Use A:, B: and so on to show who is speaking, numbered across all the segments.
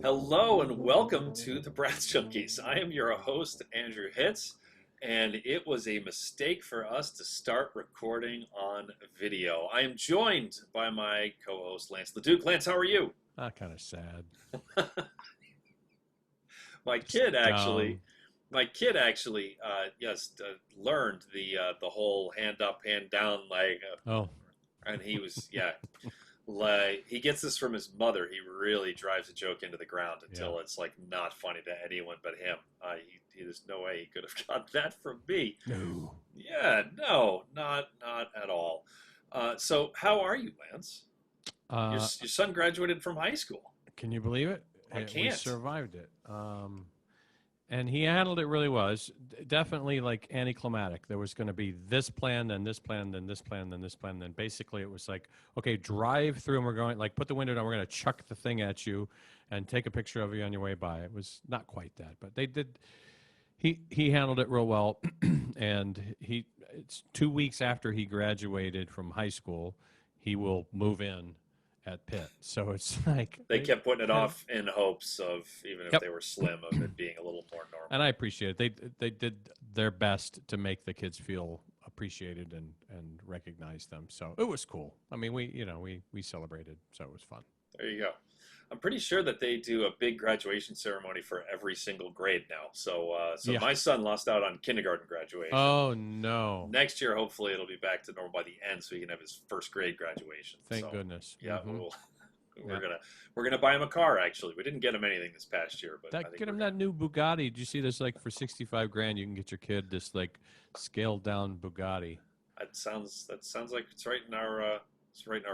A: Hello and welcome to the Brass Junkies. I am your host, Andrew Hitz, and it was a mistake for us to start recording on video. I am joined by my co-host, LaDuke. Lance, how are you?
B: Kind of sad.
A: My kid actually learned the whole hand up, hand down, and he was like, he gets this from his mother. He really drives a joke into the ground until it's like not funny to anyone but him. There's no way he could have got that from me.
B: No.
A: Yeah, no, not at all. So how are you, Lance? Your son graduated from high school.
B: Can you believe it?
A: I can't.
B: We survived it. And he handled it really well. Definitely like anticlimactic. There was going to be this plan, then this plan, then this plan, then this plan. Then basically it was like, okay, drive through and we're going, like, put the window down. We're going to chuck the thing at you and take a picture of you on your way by. It was not quite that, but they did. He handled it real well. And it's 2 weeks after he graduated from high school, he will move in at Pitt. So it's like
A: they kept putting it off in hopes of, even if they were slim, of it being a little more normal.
B: And I appreciate it. They did their best to make the kids feel appreciated and recognize them. So it was cool. I mean, we celebrated, so it was fun.
A: There you go. I'm pretty sure that they do a big graduation ceremony for every single grade now. So my son lost out on kindergarten graduation.
B: Oh no!
A: Next year, hopefully, it'll be back to normal by the end, so he can have his first grade graduation.
B: Thank goodness.
A: Yeah, we're gonna buy him a car. Actually, we didn't get him anything this past year, but
B: get him that new Bugatti. Did you see this? Like for $65,000, you can get your kid this like scaled down Bugatti.
A: That sounds like it's right in our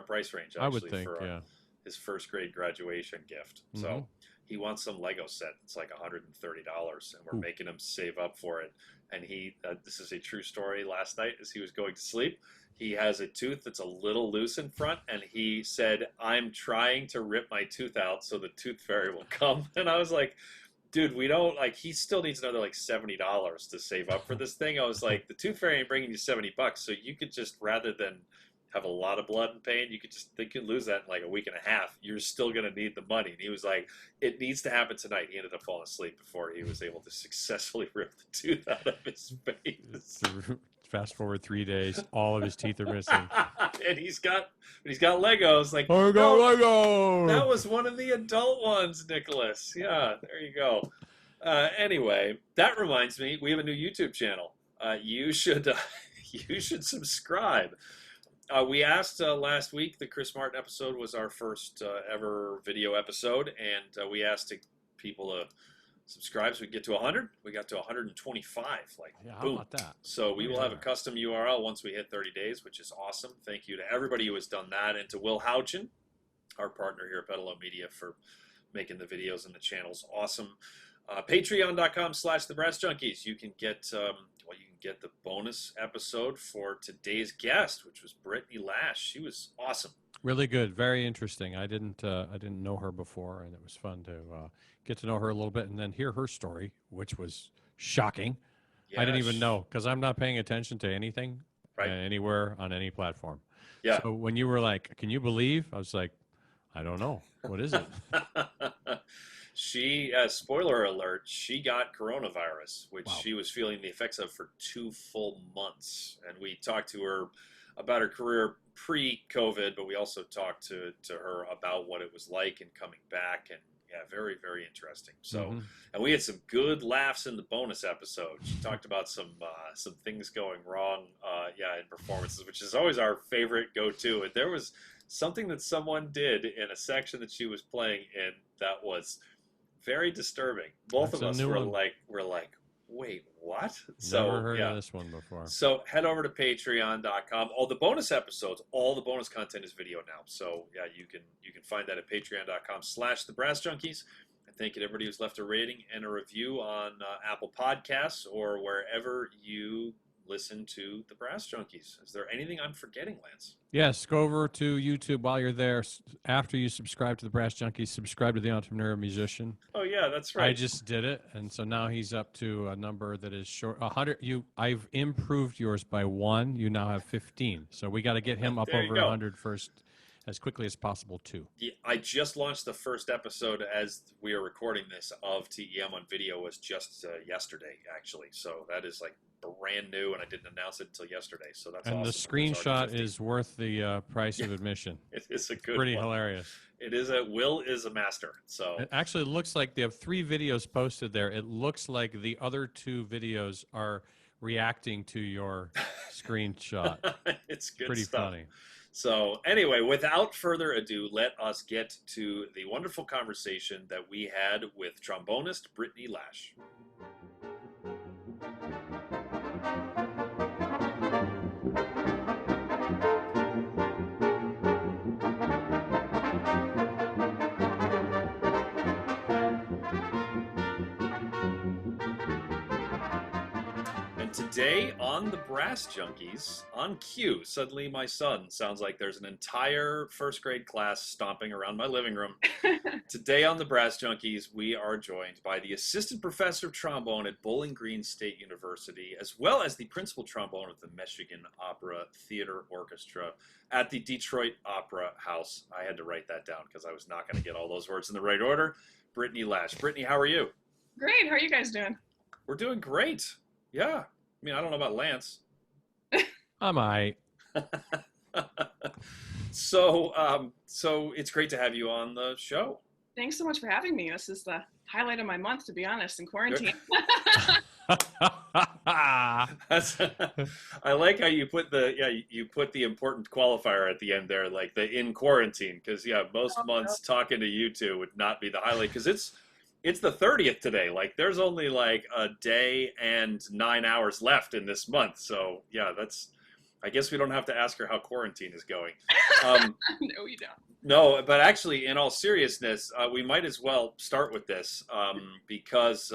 A: price range. Actually,
B: I would think,
A: his first grade graduation gift. Mm-hmm. So he wants some Lego set. It's like $130, and we're making him save up for it. And this is a true story. Last night, as he was going to sleep, he has a tooth that's a little loose in front, and he said, "I'm trying to rip my tooth out so the tooth fairy will come." And I was like, dude, we don't, like, he still needs another like $70 to save up for this thing. I was like, the tooth fairy ain't bringing you $70, so you could just, rather than have a lot of blood and pain, they could lose that in like a week and a half. You're still going to need the money. And he was like, it needs to happen tonight. He ended up falling asleep before he was able to successfully rip the tooth out of his face.
B: Fast forward 3 days, all of his teeth are missing.
A: And he's got Legos. Like,
B: I got Lego!
A: That was one of the adult ones, Nicholas. Yeah, there you go. Anyway, that reminds me, we have a new YouTube channel. You should subscribe. We asked last week, the Chris Martin episode was our first ever video episode, and we asked people to subscribe so we get to 100. We got to 125, boom.
B: How about that?
A: So we will have a custom URL once we hit 30 days, which is awesome. Thank you to everybody who has done that, and to Will Houchin, our partner here at Pedalo Media, for making the videos and the channels awesome. Patreon.com/TheBrassJunkies. You can get the bonus episode for today's guest, which was Brittany Lasch. She was awesome.
B: Really good, very interesting. I didn't know her before, and it was fun to get to know her a little bit and then hear her story, which was shocking. Yeah, I didn't even know, because I'm not paying attention to anything anywhere on any platform.
A: Yeah.
B: So when you were like, "Can you believe?" I was like, "I don't know. What is it?"
A: She, spoiler alert, she got coronavirus, which she was feeling the effects of for 2 full months. And we talked to her about her career pre-COVID, but we also talked to her about what it was like and coming back. And yeah, very, very interesting. So, and we had some good laughs in the bonus episode. She talked about some things going wrong, in performances, which is always our favorite go-to. And there was something that someone did in a section that she was playing in that was very disturbing. Both of us were like, wait, what?
B: Never heard of this one before.
A: So head over to patreon.com. All the bonus episodes, all the bonus content is video now. So yeah, you can find that at patreon.com/TheBrassJunkies. And thank you to everybody who's left a rating and a review on Apple Podcasts or wherever you listen to the Brass Junkies. Is there anything I'm forgetting, Lance?
B: Yes, go over to YouTube while you're there. After you subscribe to the Brass Junkies, subscribe to the Entrepreneur Musician.
A: Oh yeah, that's right.
B: I just did it, and so now he's up to a number that is short. 100. I've improved yours by 1. You now have 15. So we got to get him up over 100 first, as quickly as possible too.
A: Yeah, I just launched the first episode as we are recording this of TEM on video was just yesterday, actually. So that is like brand new, and I didn't announce it until yesterday. So that's
B: and
A: awesome.
B: The screenshot is worth the price of admission.
A: It is a good
B: Pretty
A: one.
B: Hilarious.
A: It is Will is a master. So
B: it actually looks like they have 3 videos posted there. It looks like the other 2 videos are reacting to your screenshot.
A: It's good
B: Pretty
A: stuff.
B: Funny.
A: So anyway, without further ado, let us get to the wonderful conversation that we had with trombonist Brittany Lasch. Today on the Brass Junkies, on cue, suddenly my son sounds like there's an entire first grade class stomping around my living room. Today on the Brass Junkies, we are joined by the assistant professor of trombone at Bowling Green State University, as well as the principal trombone of the Michigan Opera Theater Orchestra at the Detroit Opera House. I had to write that down because I was not going to get all those words in the right order. Brittany Lasch. Brittany, how are you?
C: Great. How are you guys doing?
A: We're doing great. Yeah. I mean, I don't know about Lance.
B: I'm all right.
A: So it's great to have you on the show.
C: Thanks so much for having me. This is the highlight of my month, to be honest, in quarantine.
A: I like how you put the important qualifier at the end there, like the in quarantine, because most months talking to you two would not be the highlight, because it's the 30th today. Like there's only like a day and 9 hours left in this month. So yeah, I guess we don't have to ask her how quarantine is going.
C: No, you don't.
A: No, but actually, in all seriousness, we might as well start with this because,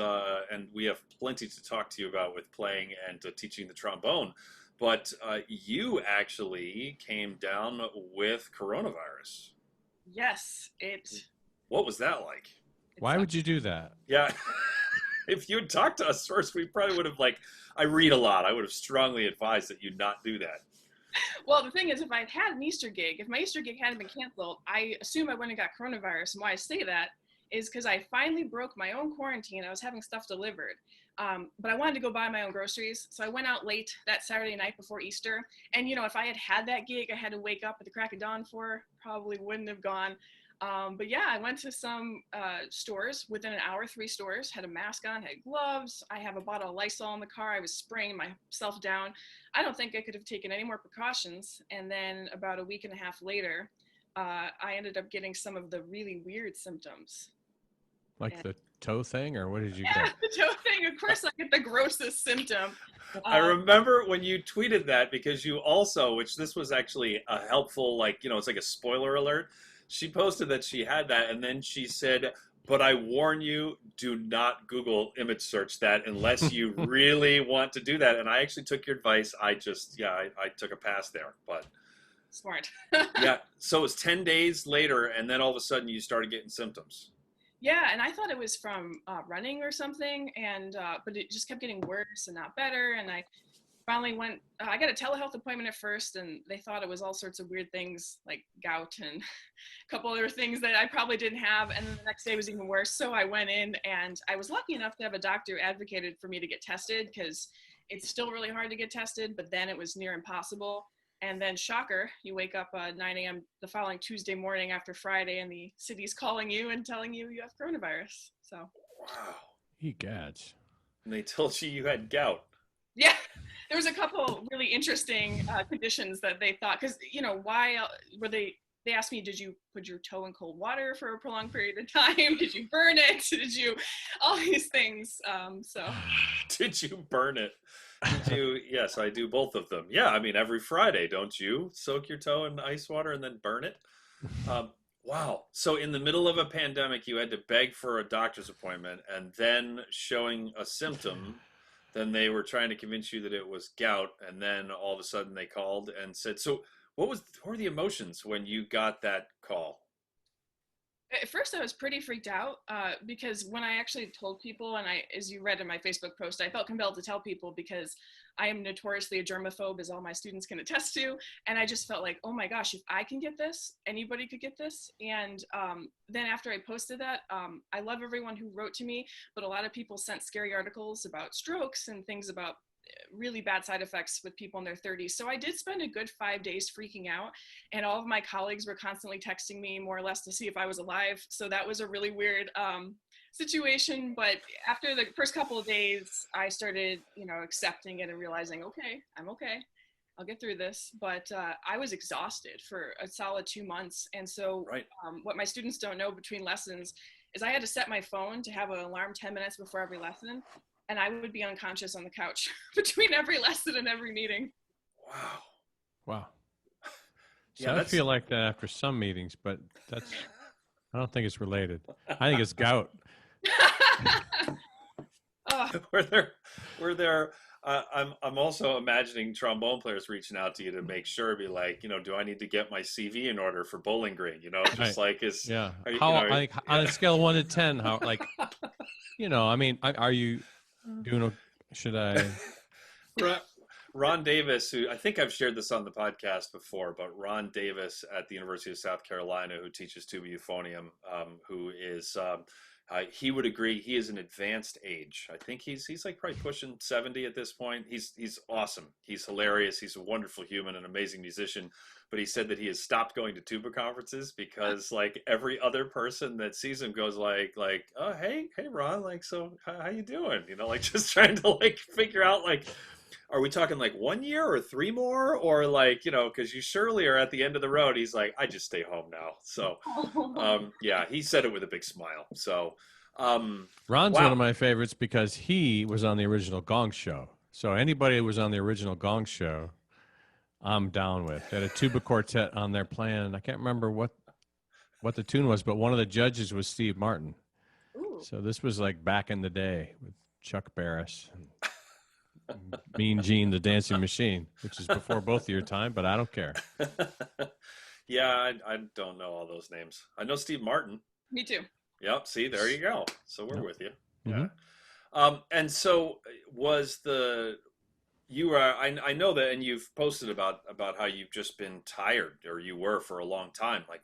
A: and we have plenty to talk to you about with playing and teaching the trombone, but you actually came down with coronavirus.
C: Yes,
A: What was that like?
B: Why would you do that?
A: Yeah. If you had talked to us first, we probably would have, I read a lot. I would have strongly advised that you not do that.
C: Well, the thing is, if I'd had an Easter gig, if my Easter gig hadn't been canceled, I assume I wouldn't have got coronavirus. And why I say that is because I finally broke my own quarantine. I was having stuff delivered, but I wanted to go buy my own groceries. So I went out late that Saturday night before Easter. And, if I had had that gig I had to wake up at the crack of dawn for, probably wouldn't have gone. But yeah, I went to some stores within an hour, 3 stores, had a mask on, had gloves. I have a bottle of Lysol in the car. I was spraying myself down. I don't think I could have taken any more precautions. And then about a week and a half later, I ended up getting some of the really weird symptoms.
B: Like the toe thing, or what did you get?
C: Yeah, the toe thing. Of course, I get the grossest symptom.
A: I remember when you tweeted that, because you also, which this was actually a helpful, it's like a spoiler alert. She posted that she had that, and then she said, but I warn you, do not Google image search that unless you really want to do that. And I actually took your advice. I took a pass there. But
C: smart.
A: Yeah, so it was 10 days later, and then all of a sudden you started getting symptoms.
C: Yeah, and I thought it was from running or something, and but it just kept getting worse and not better, and I finally went, I got a telehealth appointment at first, and they thought it was all sorts of weird things like gout and a couple other things that I probably didn't have. And then the next day was even worse. So I went in, and I was lucky enough to have a doctor who advocated for me to get tested, because it's still really hard to get tested, but then it was near impossible. And then shocker, you wake up 9 a.m. the following Tuesday morning after Friday, and the city's calling you and telling you you have coronavirus. So.
A: Wow.
B: Egads.
A: And they told you had gout.
C: Yeah, there was a couple really interesting conditions that they thought, because, why were they asked me, did you put your toe in cold water for a prolonged period of time? Did you burn it? Did you, all these things, so.
A: Did you burn it? Did you, yes, I do both of them. Yeah, I mean, every Friday, don't you soak your toe in ice water and then burn it? Wow. So in the middle of a pandemic, you had to beg for a doctor's appointment, and then showing a symptom then they were trying to convince you that it was gout, and then all of a sudden they called and said, so what were the emotions when you got that call?
C: At first, I was pretty freaked out because when I actually told people, and as you read in my Facebook post, I felt compelled to tell people because I am notoriously a germaphobe, as all my students can attest to. And I just felt like, oh my gosh, if I can get this, anybody could get this. And then after I posted that, I love everyone who wrote to me, but a lot of people sent scary articles about strokes and things about really bad side effects with people in their 30s. So I did spend a good 5 days freaking out, and all of my colleagues were constantly texting me more or less to see if I was alive. So that was a really weird situation. But after the first couple of days, I started, accepting it and realizing, okay, I'm okay. I'll get through this. But I was exhausted for a solid 2 months. And so
A: Right.
C: What my students don't know between lessons is I had to set my phone to have an alarm 10 minutes before every lesson. And I would be unconscious on the couch between every lesson and every meeting.
B: Wow. So
A: Yeah,
B: I feel like that after some meetings, but I don't think it's related. I think it's gout.
A: Were there I'm also imagining trombone players reaching out to you to make sure, be like, do I need to get my CV in order for Bowling Green? Just
B: Right.
A: like is
B: Yeah.
A: you,
B: On a scale of 1 to 10, how I mean, are you doing? Should I?
A: Ron Davis, who I think I've shared this on the podcast before, but Ron Davis at the University of South Carolina, who teaches tuba euphonium, who is he would agree he is an advanced age. I think he's like probably pushing 70 at this point. He's awesome. He's hilarious. He's a wonderful human, an amazing musician. But he said that he has stopped going to tuba conferences because like every other person that sees him goes like, oh hey Ron, like, so how you doing? Like just trying to like figure out like, are we talking like 1 year or 3 more, or like, because you surely are at the end of the road. He's like, I just stay home now. So yeah, he said it with a big smile. So
B: Ron's
A: wow.
B: one of my favorites because he was on the original Gong Show. So anybody who was on the original Gong Show, I'm down with. They had a tuba quartet on their plan. I can't remember what the tune was, but one of the judges was Steve Martin.
C: Ooh.
B: So this was like back in the day with Chuck Barris and Mean Gene, the Dancing Machine, which is before both of your time, but I don't care.
A: Yeah, I don't know all those names. I know Steve Martin.
C: Me too.
A: Yep. See, there you go. So we're with you.
B: Mm-hmm.
A: Yeah. And so was I know that, and you've posted about how you've just been tired, or you were for a long time. Like,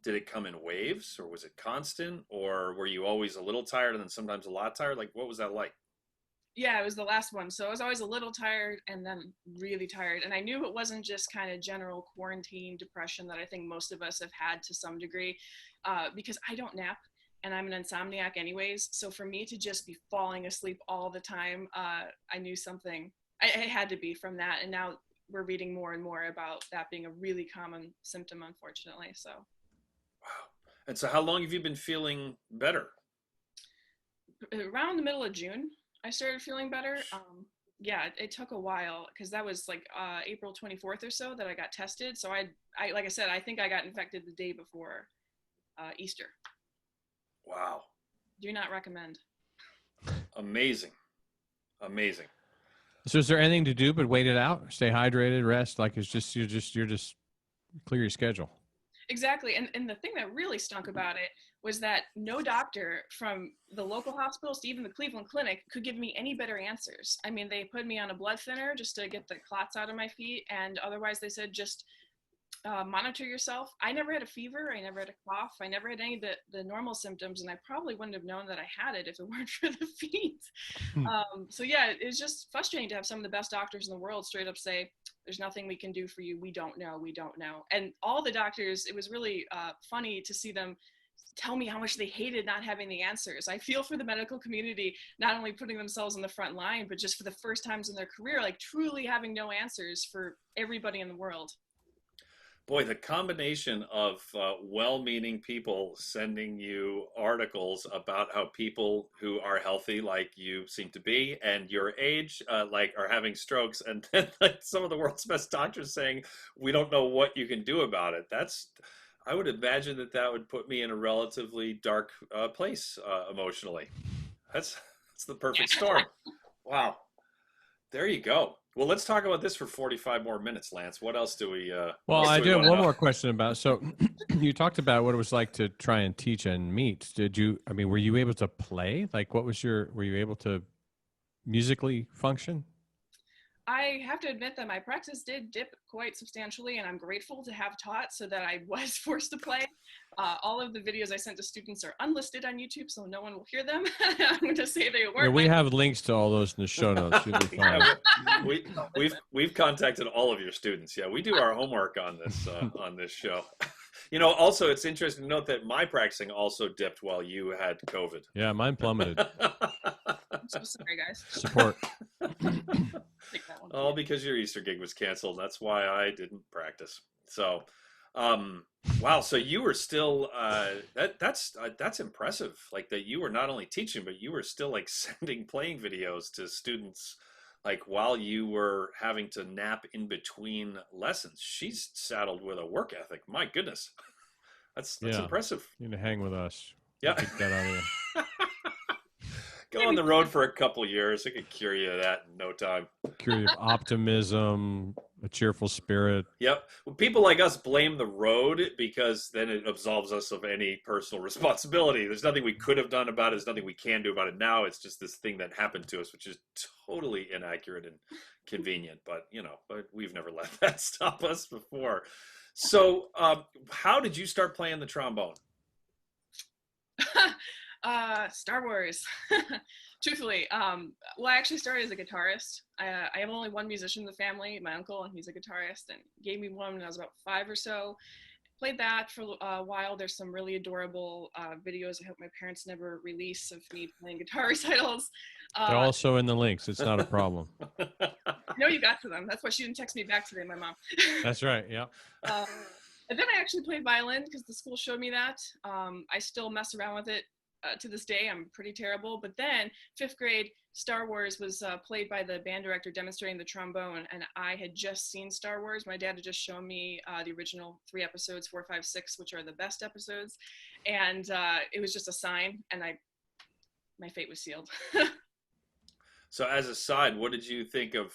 A: did it come in waves, or was it constant, or were you always a little tired and then sometimes a lot tired? Like, what was that like?
C: Yeah, it was the last one. So I was always a little tired and then really tired. And I knew it wasn't just kind of general quarantine depression that I think most of us have had to some degree, because I don't nap and I'm an insomniac anyways. So for me to just be falling asleep all the time, I knew something. It had to be from that. And now we're reading more and more about that being a really common symptom, unfortunately. So.
A: Wow. And so how long have you been feeling better?
C: Around the middle of June, I started feeling better. Yeah, it took a while because that was like April 24th or so that I got tested. So I like I said, I think I got infected the day before Easter.
A: Wow.
C: Do not recommend.
A: Amazing.
B: So is there anything to do but wait it out, stay hydrated, rest? Like you're just clear your schedule.
C: Exactly. And the thing that really stunk about it was that no doctor from the local hospitals to even the Cleveland Clinic could give me any better answers. I mean, they put me on a blood thinner just to get the clots out of my feet. And otherwise they said, just monitor yourself. I never had a fever. I never had a cough. I never had any of the normal symptoms. And I probably wouldn't have known that I had it if it weren't for the feet. So yeah, it's just frustrating to have some of the best doctors in the world straight up say, there's nothing we can do for you. We don't know. And all the doctors, it was really funny to see them tell me how much they hated not having the answers. I feel for the medical community, not only putting themselves on the front line, but just for the first times in their career, like truly having no answers for everybody in the world.
A: Boy, the combination of well-meaning people sending you articles about how people who are healthy, like you seem to be, and your age, like are having strokes, and then like, some of the world's best doctors saying, we don't know what you can do about it. I would imagine that would put me in a relatively dark place emotionally. That's the perfect storm. Wow. There you go. Well, let's talk about this for 45 more minutes, Lance. What else do we
B: Well, I do have
A: want to
B: one
A: know?
B: more question about. So, you talked about what it was like to try and teach and meet. Did you? I mean, were you able to play? Like, what was your? Were you able to musically function?
C: I have to admit that my practice did dip quite substantially, and I'm grateful to have taught so that I was forced to play. All of the videos I sent to students are unlisted on YouTube, so no one will hear them. I'm going to say they
B: Yeah,
C: weren't.
B: we have links to all those in the show notes. You'll be fine.
A: Yeah, we've contacted all of your students. Yeah, we do our homework on this show. You know, also it's interesting to note that my practicing also dipped while you had COVID.
B: Yeah, mine plummeted.
C: I'm so sorry, guys.
B: Support.
C: Take that one.
A: All because your Easter gig was canceled. That's why I didn't practice. So, wow. So you were still that's impressive. Like that you were not only teaching, but you were still like sending playing videos to students, like while you were having to nap in between lessons. She's saddled with a work ethic. My goodness, that's
B: Yeah.
A: impressive.
B: You need to hang with us.
A: Yeah.
B: Get that out of you.
A: Go on the road for a couple years. I could cure you of that in no time.
B: Cure you of optimism, a cheerful spirit.
A: Yep. Well, people like us blame the road because then it absolves us of any personal responsibility. There's nothing we could have done about it. There's nothing we can do about it now. It's just this thing that happened to us, which is totally inaccurate and convenient. But, but we've never let that stop us before. So how did you start playing the trombone?
C: Star Wars. Truthfully, well, I actually started as a guitarist. I have only one musician in the family, my uncle, and he's a guitarist, and gave me one when I was about 5 or so. Played that for a while. There's some really adorable videos I hope my parents never release of me playing guitar recitals.
B: They're also in the links. It's not a problem.
C: I know you got to them. That's why she didn't text me back today, my mom.
B: That's right. Yeah.
C: And then I actually played violin because the school showed me that. I still mess around with it. To this day, I'm pretty terrible. But then 5th grade, Star Wars was played by the band director demonstrating the trombone, and I had just seen Star Wars. My dad had just shown me the original 3 episodes, 4, 5, 6, which are the best episodes, and it was just a sign, and my fate was sealed.
A: So as a side, what did you think of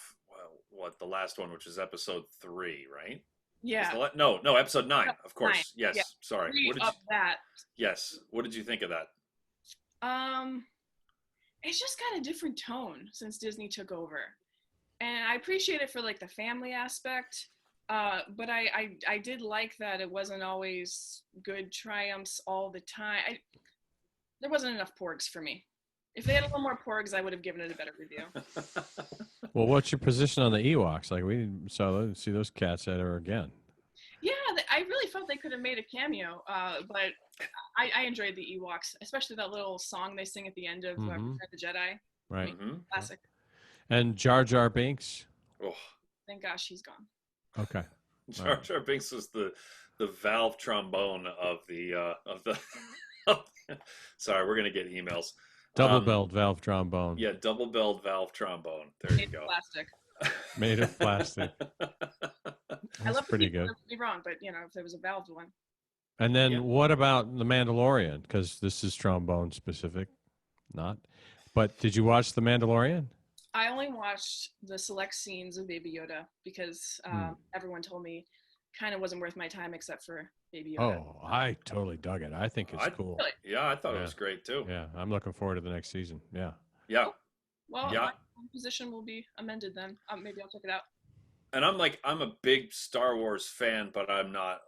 A: the last one, which is episode 3, right?
C: Yeah.
A: No, episode 9, of course.
C: 9.
A: Yes,
C: yeah.
A: Sorry.
C: That.
A: Yes. What did you think of that?
C: It's just got a different tone since Disney took over, and I appreciate it for like the family aspect, but I did like that it wasn't always good triumphs all the time. There wasn't enough porgs for me. If they had a little more porgs, I would have given it a better review.
B: Well, what's your position on the Ewoks? Like, we saw see those cats at her again.
C: Yeah, I really felt they could have made a cameo, but I enjoyed the Ewoks, especially that little song they sing at the end of Return of the Jedi.
B: Right.
C: Classic.
B: And Jar Jar Binks?
A: Oh.
C: Thank gosh he's gone.
B: Okay.
A: Jar Jar Binks was the valve trombone of the sorry, we're gonna get emails.
B: Double-belled valve trombone.
A: Yeah, double-belled valve trombone. There you go.
C: Plastic.
B: Made of plastic.
C: I love
B: pretty good.
C: Be wrong, but if there was a valved one.
B: And then what about The Mandalorian? Because this is trombone specific, not. But did you watch The Mandalorian?
C: I only watched the select scenes of Baby Yoda because everyone told me kind of wasn't worth my time except for Baby Yoda.
B: Oh, I totally dug it. I think it's cool.
C: Really?
A: Yeah, I thought it was great too.
B: Yeah, I'm looking forward to the next season. Yeah.
A: Yeah.
C: Well,
A: yeah.
C: my position will be amended then. Maybe I'll check it out.
A: And I'm a big Star Wars fan, but I'm not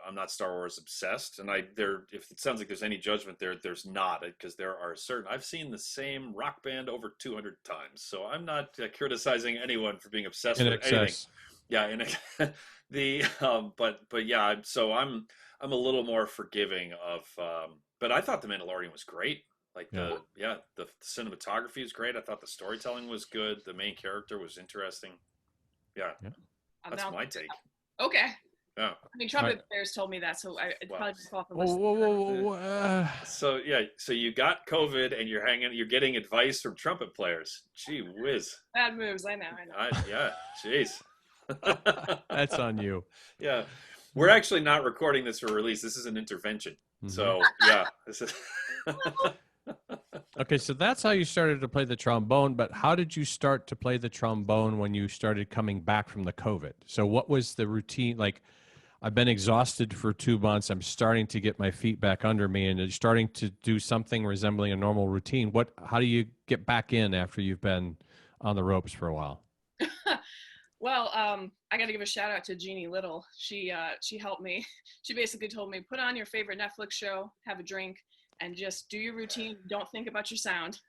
A: I'm not Star Wars obsessed. And if it sounds like there's any judgment there, there's not, because there are I've seen the same rock band over 200 times. So I'm not criticizing anyone for being obsessed with anything. Yeah. But yeah, so I'm a little more forgiving of, but I thought The Mandalorian was great. Like the cinematography is great. I thought the storytelling was good. The main character was interesting. Yeah. That's my take.
C: Okay.
A: Yeah.
C: I mean, trumpet players told me that, so it's probably just off the list.
B: So
A: so you got COVID and you're getting advice from trumpet players. Gee whiz.
C: Bad moves, I know.
A: Yeah, jeez.
B: That's on you.
A: Yeah. We're actually not recording this for release. This is an intervention. So, yeah. This is
B: Okay, so that's how you started to play the trombone, but how did you start to play the trombone when you started coming back from the COVID? So what was the routine? Like, I've been exhausted for 2 months. I'm starting to get my feet back under me and starting to do something resembling a normal routine. How do you get back in after you've been on the ropes for a while?
C: Well, I got to give a shout out to Jeannie Little. She helped me. She basically told me, put on your favorite Netflix show, have a drink, and just do your routine. Don't think about your sound.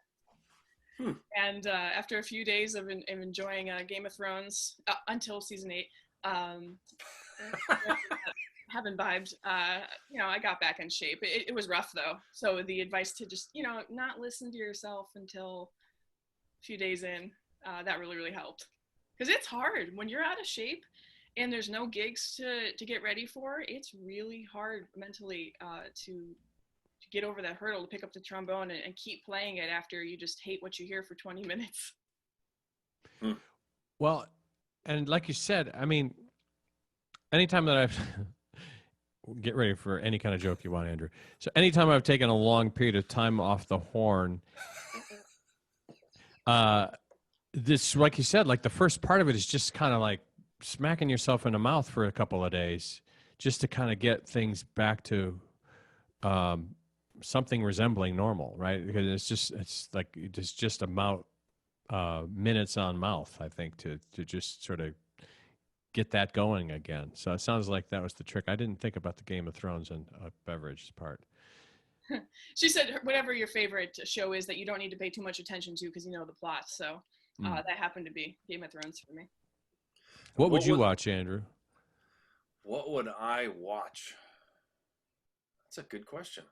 C: And after a few days of enjoying Game of Thrones until season 8, haven't vibed. I got back in shape. It was rough though. So the advice to just not listen to yourself until a few days in, that really really helped. Because it's hard when you're out of shape and there's no gigs to get ready for. It's really hard mentally to get over that hurdle to pick up the trombone and keep playing it after you just hate what you hear for 20 minutes.
B: Well, and like you said, I mean, anytime that I've get ready for any kind of joke you want, Andrew. So anytime I've taken a long period of time off the horn, this, like you said, like the first part of it is just kind of like smacking yourself in the mouth for a couple of days just to kind of get things back to something resembling normal, right? Because it's just about minutes on mouth, I think, to just sort of get that going again. So it sounds like that was the trick. I didn't think about the Game of Thrones and beverage part.
C: She said whatever your favorite show is that you don't need to pay too much attention to because you know the plot. So that happened to be Game of Thrones for me.
B: What would you watch, Andrew?
A: What would I watch? That's a good question.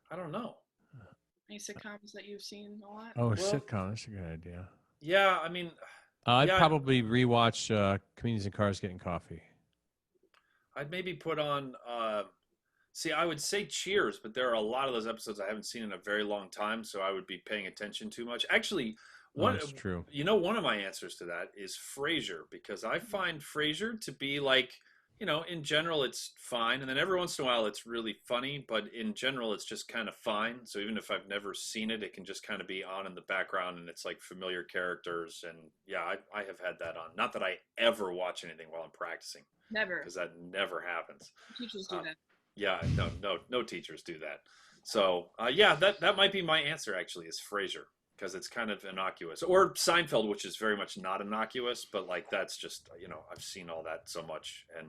A: I don't know.
C: Any sitcoms that you've seen a lot?
B: Oh, a sitcom. That's a good idea.
A: Yeah, I mean...
B: I'd probably rewatch Comedians in Cars Getting Coffee.
A: I'd maybe put on... I would say Cheers, but there are a lot of those episodes I haven't seen in a very long time, so I would be paying attention too much. Actually,
B: that's true.
A: One of my answers to that is Frasier, because I find Frasier to be like... in general, it's fine. And then every once in a while, it's really funny. But in general, it's just kind of fine. So even if I've never seen it, it can just kind of be on in the background. And it's like familiar characters. And yeah, I have had that on. Not that I ever watch anything while I'm practicing.
C: Never.
A: Because that never happens.
C: Teachers do that.
A: Yeah, no teachers do that. So that might be my answer, actually, is Frasier. Because it's kind of innocuous. Or Seinfeld, which is very much not innocuous, but like that's just, I've seen all that so much. And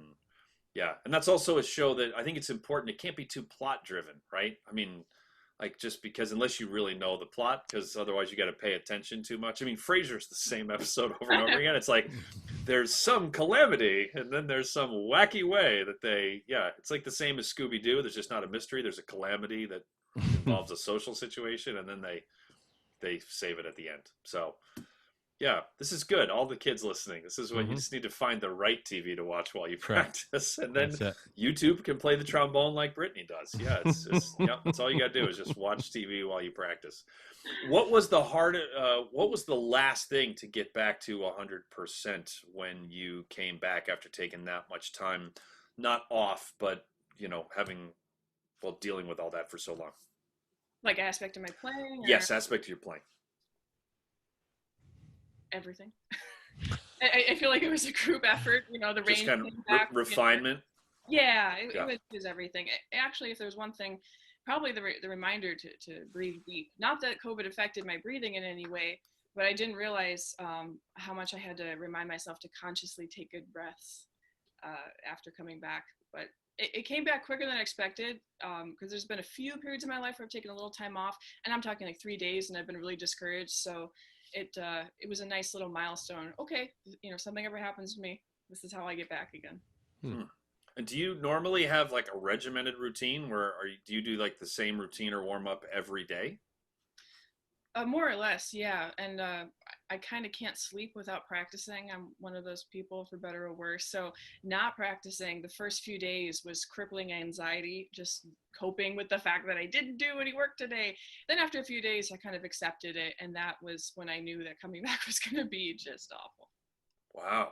A: yeah, and that's also a show that I think it's important. It can't be too plot driven, right? I mean, like just because unless you really know the plot, because otherwise you got to pay attention too much. I mean, Frasier's the same episode over and over again. It's like there's some calamity and then there's some wacky way that it's like the same as Scooby-Doo. There's just not a mystery. There's a calamity that involves a social situation and then they save it at the end. So, yeah, this is good. All the kids listening, this is what you just need to find the right TV to watch while you practice. And then YouTube can play the trombone like Brittany does. Yeah, it's just, that's all you got to do is just watch TV while you practice. What was the last thing to get back to 100% when you came back after taking that much time, not off, but, dealing with all that for so long?
C: Like aspect of my playing?
A: Yes, aspect of your playing.
C: Everything. I feel like it was a group effort, the range
A: kind of
C: came back,
A: refinement.
C: It was everything. Actually, if there's one thing, probably the reminder to breathe deep. Not that COVID affected my breathing in any way, but I didn't realize how much I had to remind myself to consciously take good breaths after coming back. But it came back quicker than I expected because there's been a few periods in my life where I've taken a little time off, and I'm talking like 3 days, and I've been really discouraged. So it was a nice little milestone. Okay, something ever happens to me, this is how I get back again.
A: And do you normally have like a regimented routine do you do like the same routine or warm up every day?
C: More or less, yeah. And I kind of can't sleep without practicing. I'm one of those people, for better or worse. So not practicing the first few days was crippling anxiety, just coping with the fact that I didn't do any work today. Then after a few days, I kind of accepted it. And that was when I knew that coming back was going to be just awful.
A: Wow.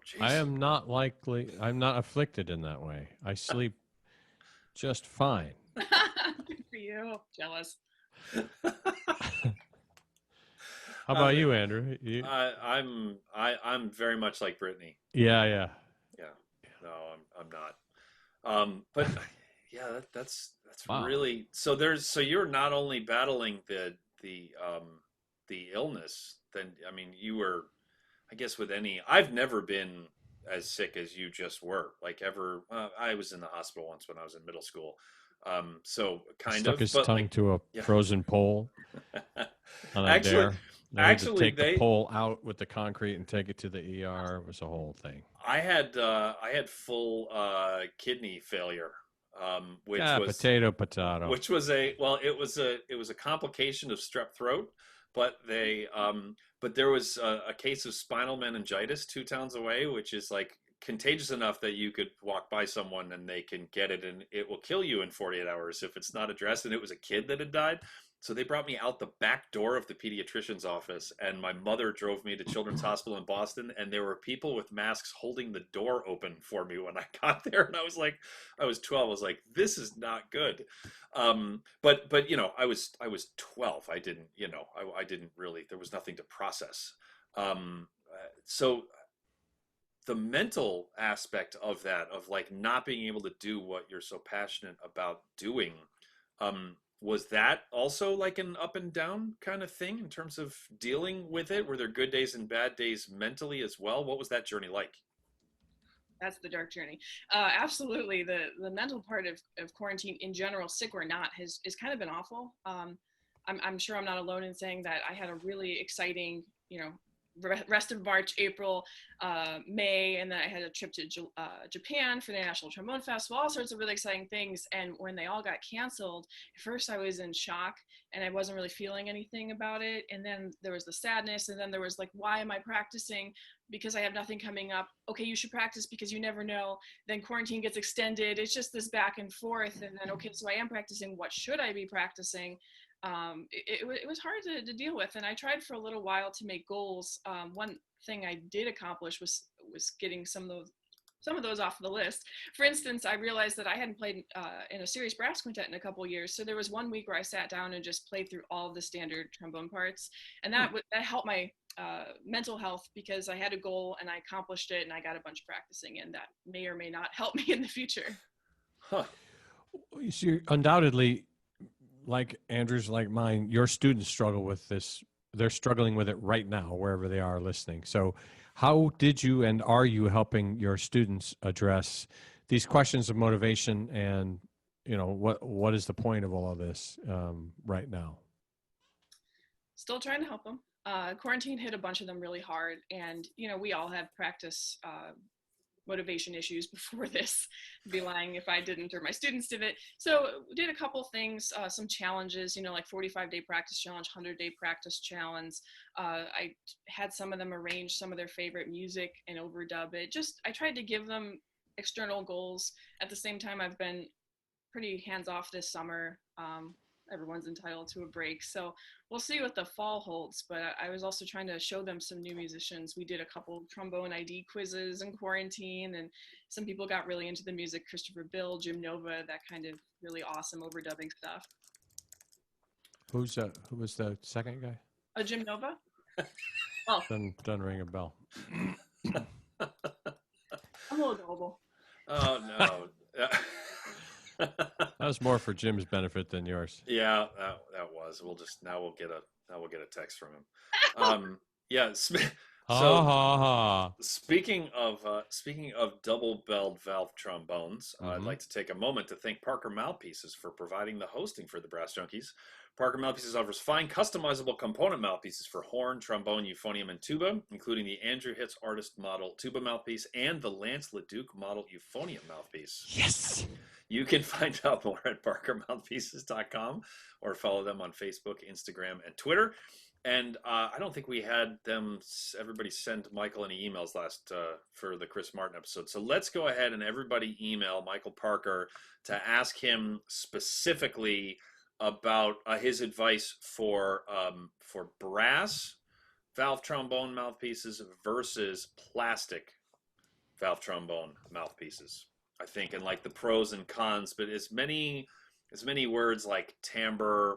A: Jeez.
B: I'm not afflicted in that way. I sleep just fine.
C: Good for you. Jealous.
B: How about you, Andrew?
A: I'm very much like Brittany.
B: Yeah.
A: Yeah. No, I'm not. But yeah, that's
B: Wow.
A: really so. So you're not only battling the illness. Then I mean, you were, I guess, with any. I've never been as sick as you just were. Like ever. I was in the hospital once when I was in middle school. So kind
B: Stuck
A: of,
B: his
A: but
B: tongue
A: like,
B: to a
A: yeah.
B: frozen pole on a
A: Actually,
B: dare. They had to
A: actually,
B: take the pole out with the concrete and take it to the ER. It was a whole thing.
A: I had full kidney failure, which
B: Yeah,
A: was
B: potato.
A: it was a complication of strep throat, but but there was a case of spinal meningitis 2 towns away, which is like contagious enough that you could walk by someone and they can get it and it will kill you in 48 hours if it's not addressed. And it was a kid that had died. So they brought me out the back door of the pediatrician's office, and my mother drove me to Children's Hospital in Boston, and there were people with masks holding the door open for me when I got there. And I was like, I was 12. I was like, this is not good. But you know, I was 12. I didn't, you know, I didn't really. There was nothing to process. So the mental aspect of that, of like not being able to do what you're so passionate about doing, was that also like an up and down kind of thing in terms of dealing with it? Were there good days and bad days mentally as well? What was that journey like?
C: That's the dark journey. Absolutely. The mental part of quarantine in general, sick or not, is kind of been awful. I'm sure I'm not alone in saying that I had a really exciting, you know, rest of March, April, May, and then I had a trip to Japan for the National Trombone Festival, all sorts of really exciting things. And when they all got canceled, at first I was in shock and I wasn't really feeling anything about it. And then there was the sadness, and then there was like, why am I practicing? Because I have nothing coming up. Okay, you should practice because you never know. Then quarantine gets extended. It's just this back and forth. And then, okay, so I am practicing. What should I be practicing? It was hard to deal with, and I tried for a little while to make goals. One thing I did accomplish was getting some of those off the list. For instance, I realized that I hadn't played in a serious brass quintet in a couple of years, so there was one week where I sat down and just played through all of the standard trombone parts, and that helped my mental health, because I had a goal and I accomplished it, and I got a bunch of practicing, and that may or may not help me in the future.
A: Huh.
B: So undoubtedly, like Andrew's, like mine, your students struggle with this. They're struggling with it right now, wherever they are listening. So how did you and are you helping your students address these questions of motivation, and, you know, what is the point of all of this right now?
C: Still trying to help them. Quarantine hit a bunch of them really hard, and, you know, we all have practice motivation issues before this. I'd be lying if I didn't, or my students did it. So we did a couple things, some challenges, you know, like 45-day practice challenge, 100-day practice challenge. I had some of them arrange some of their favorite music and overdub it. I tried to give them external goals. At the same time, I've been pretty hands-off this summer. Everyone's entitled to a break. So we'll see what the fall holds, but I was also trying to show them some new musicians. We did a couple trombone ID quizzes in quarantine, and some people got really into the music. Christopher Bill, Jim Nova, that kind of really awesome overdubbing stuff.
B: Who was the second guy?
C: Jim Nova?
B: Oh. Doesn't ring a bell.
C: I'm a little gullible.
A: Oh, no.
B: That was more for Jim's benefit than yours.
A: Yeah, that was. We'll get a text from him. Yeah. So speaking of double-belled valve trombones, I'd like to take a moment to thank Parker Mouthpieces for providing the hosting for the Brass Junkies. Parker Mouthpieces offers fine customizable component mouthpieces for horn, trombone, euphonium, and tuba, including the Andrew Hitz Artist Model tuba mouthpiece and the Lance LaDuke Model euphonium mouthpiece.
B: Yes!
A: You can find out more at parkermouthpieces.com or follow them on Facebook, Instagram, and Twitter. And I don't think we had everybody send Michael any emails last for the Chris Martin episode. So let's go ahead and everybody email Michael Parker to ask him specifically about his advice for brass valve trombone mouthpieces versus plastic valve trombone mouthpieces. I think, and like the pros and cons, but as many words like timbre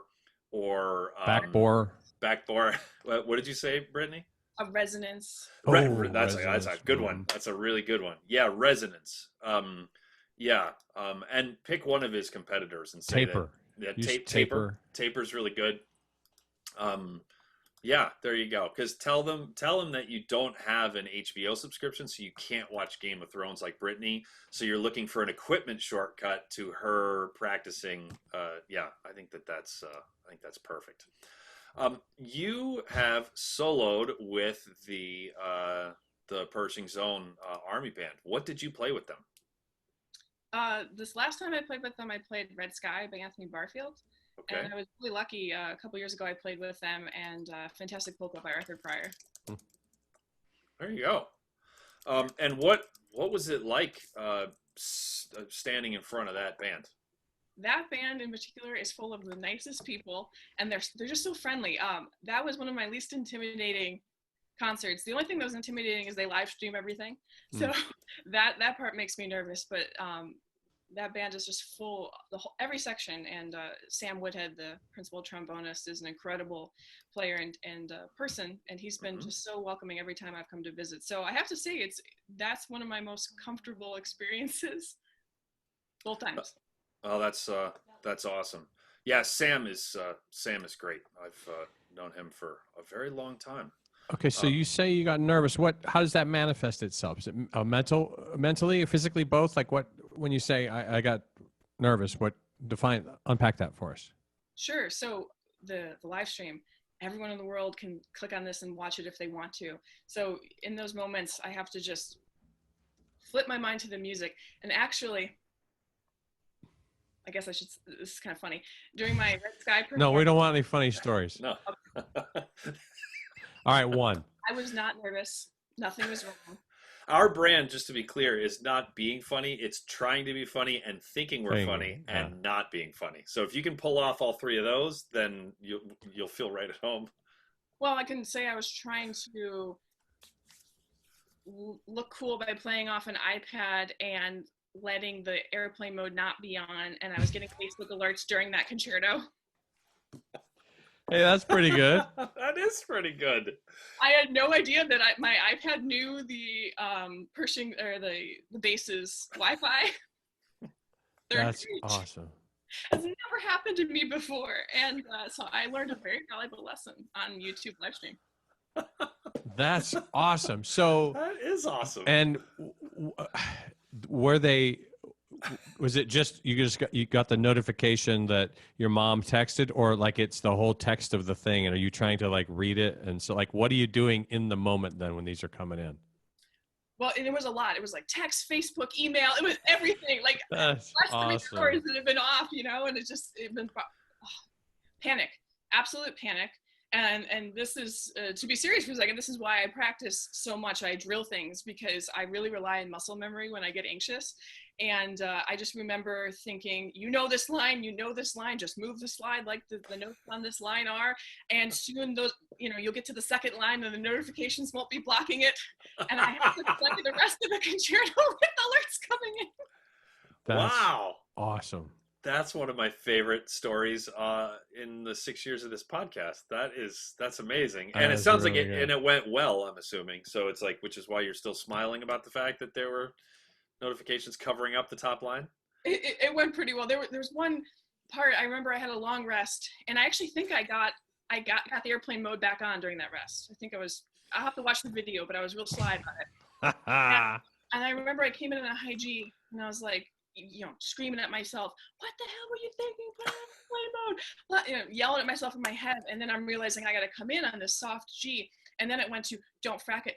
A: or
B: Backbore.
A: backbore. What did you say, Brittany?
C: A resonance.
A: That's a good one. That's a really good one. Yeah, resonance. And pick one of his competitors and say
B: Taper.
A: Taper's really good. Yeah, there you go. Because tell them that you don't have an HBO subscription, so you can't watch Game of Thrones like Brittany. So you're looking for an equipment shortcut to her practicing. I think that's perfect. You have soloed with the Pershing Zone Army Band. What did you play with them?
C: This last time I played with them, I played Red Sky by Anthony Barfield. Okay. And I was really lucky. A couple years ago, I played with them, and Fantastic Polka by Arthur Pryor.
A: There you go. And what was it like standing in front of that band?
C: That band in particular is full of the nicest people, and they're just so friendly. That was one of my least intimidating concerts. The only thing that was intimidating is they live stream everything, so that part makes me nervous. But that band is just full, every section, and Sam Woodhead, the principal trombonist, is an incredible player and person, and he's been just so welcoming every time I've come to visit. So I have to say, that's one of my most comfortable experiences, both times.
A: Oh, that's awesome. Yeah, Sam is great. I've known him for a very long time.
B: Okay, so you say you got nervous. How does that manifest itself? Is it mentally, physically, both? Like when you say I got nervous, unpack that for us.
C: Sure. So the live stream, everyone in the world can click on this and watch it if they want to. So in those moments, I have to just flip my mind to the music. And actually, I guess this is kind of funny. During my Red Sky performance.
B: No, we don't want any funny stories.
A: No.
B: All right, one.
C: I was not nervous. Nothing was wrong.
A: Our brand, just to be clear, is not being funny. It's trying to be funny and thinking we're funny and not being funny. So if you can pull off all three of those, then you'll feel right at home.
C: Well, I can say I was trying to look cool by playing off an iPad and letting the airplane mode not be on, and I was getting Facebook alerts during that concerto.
B: Hey, that's pretty good.
A: That is pretty good.
C: I had no idea that my iPad knew the Pershing or the bass's Wi-Fi.
B: That's awesome.
C: It's never happened to me before, and so I learned a very valuable lesson on YouTube live stream.
B: That's awesome. So
A: that is awesome.
B: And was it just you got the notification that your mom texted, or like it's the whole text of the thing, and are you trying to like read it? And so like what are you doing in the moment then when these are coming in?
C: Well, and it was a lot. It was like text, Facebook, email. It was everything. Like
B: that's
C: less
B: awesome.
C: 3 hours that have been off, and it's been panic, absolute panic. And this is, to be serious for a second, this is why I practice so much. I drill things because I really rely on muscle memory when I get anxious. And I just remember thinking, this line, just move the slide like the notes on this line are. And soon those, you'll get to the second line and the notifications won't be blocking it. And I have to play the rest of the concerto with alerts coming in.
B: That's
A: wow.
B: Awesome.
A: That's one of my favorite stories in the 6 years of this podcast. That's amazing. And it sounds really like it, and it went well, I'm assuming. So it's like, which is why you're still smiling about the fact that there were notifications covering up the top line?
C: It went pretty well. There's one part, I remember I had a long rest, and I actually think I got the airplane mode back on during that rest. I'll have to watch the video, but I was real sly about it. and I remember I came in a high G, and I was like, screaming at myself, what the hell were you thinking? Put it in airplane mode. Yelling at myself in my head, and then I'm realizing I got to come in on this soft G, and then it went to don't frack it.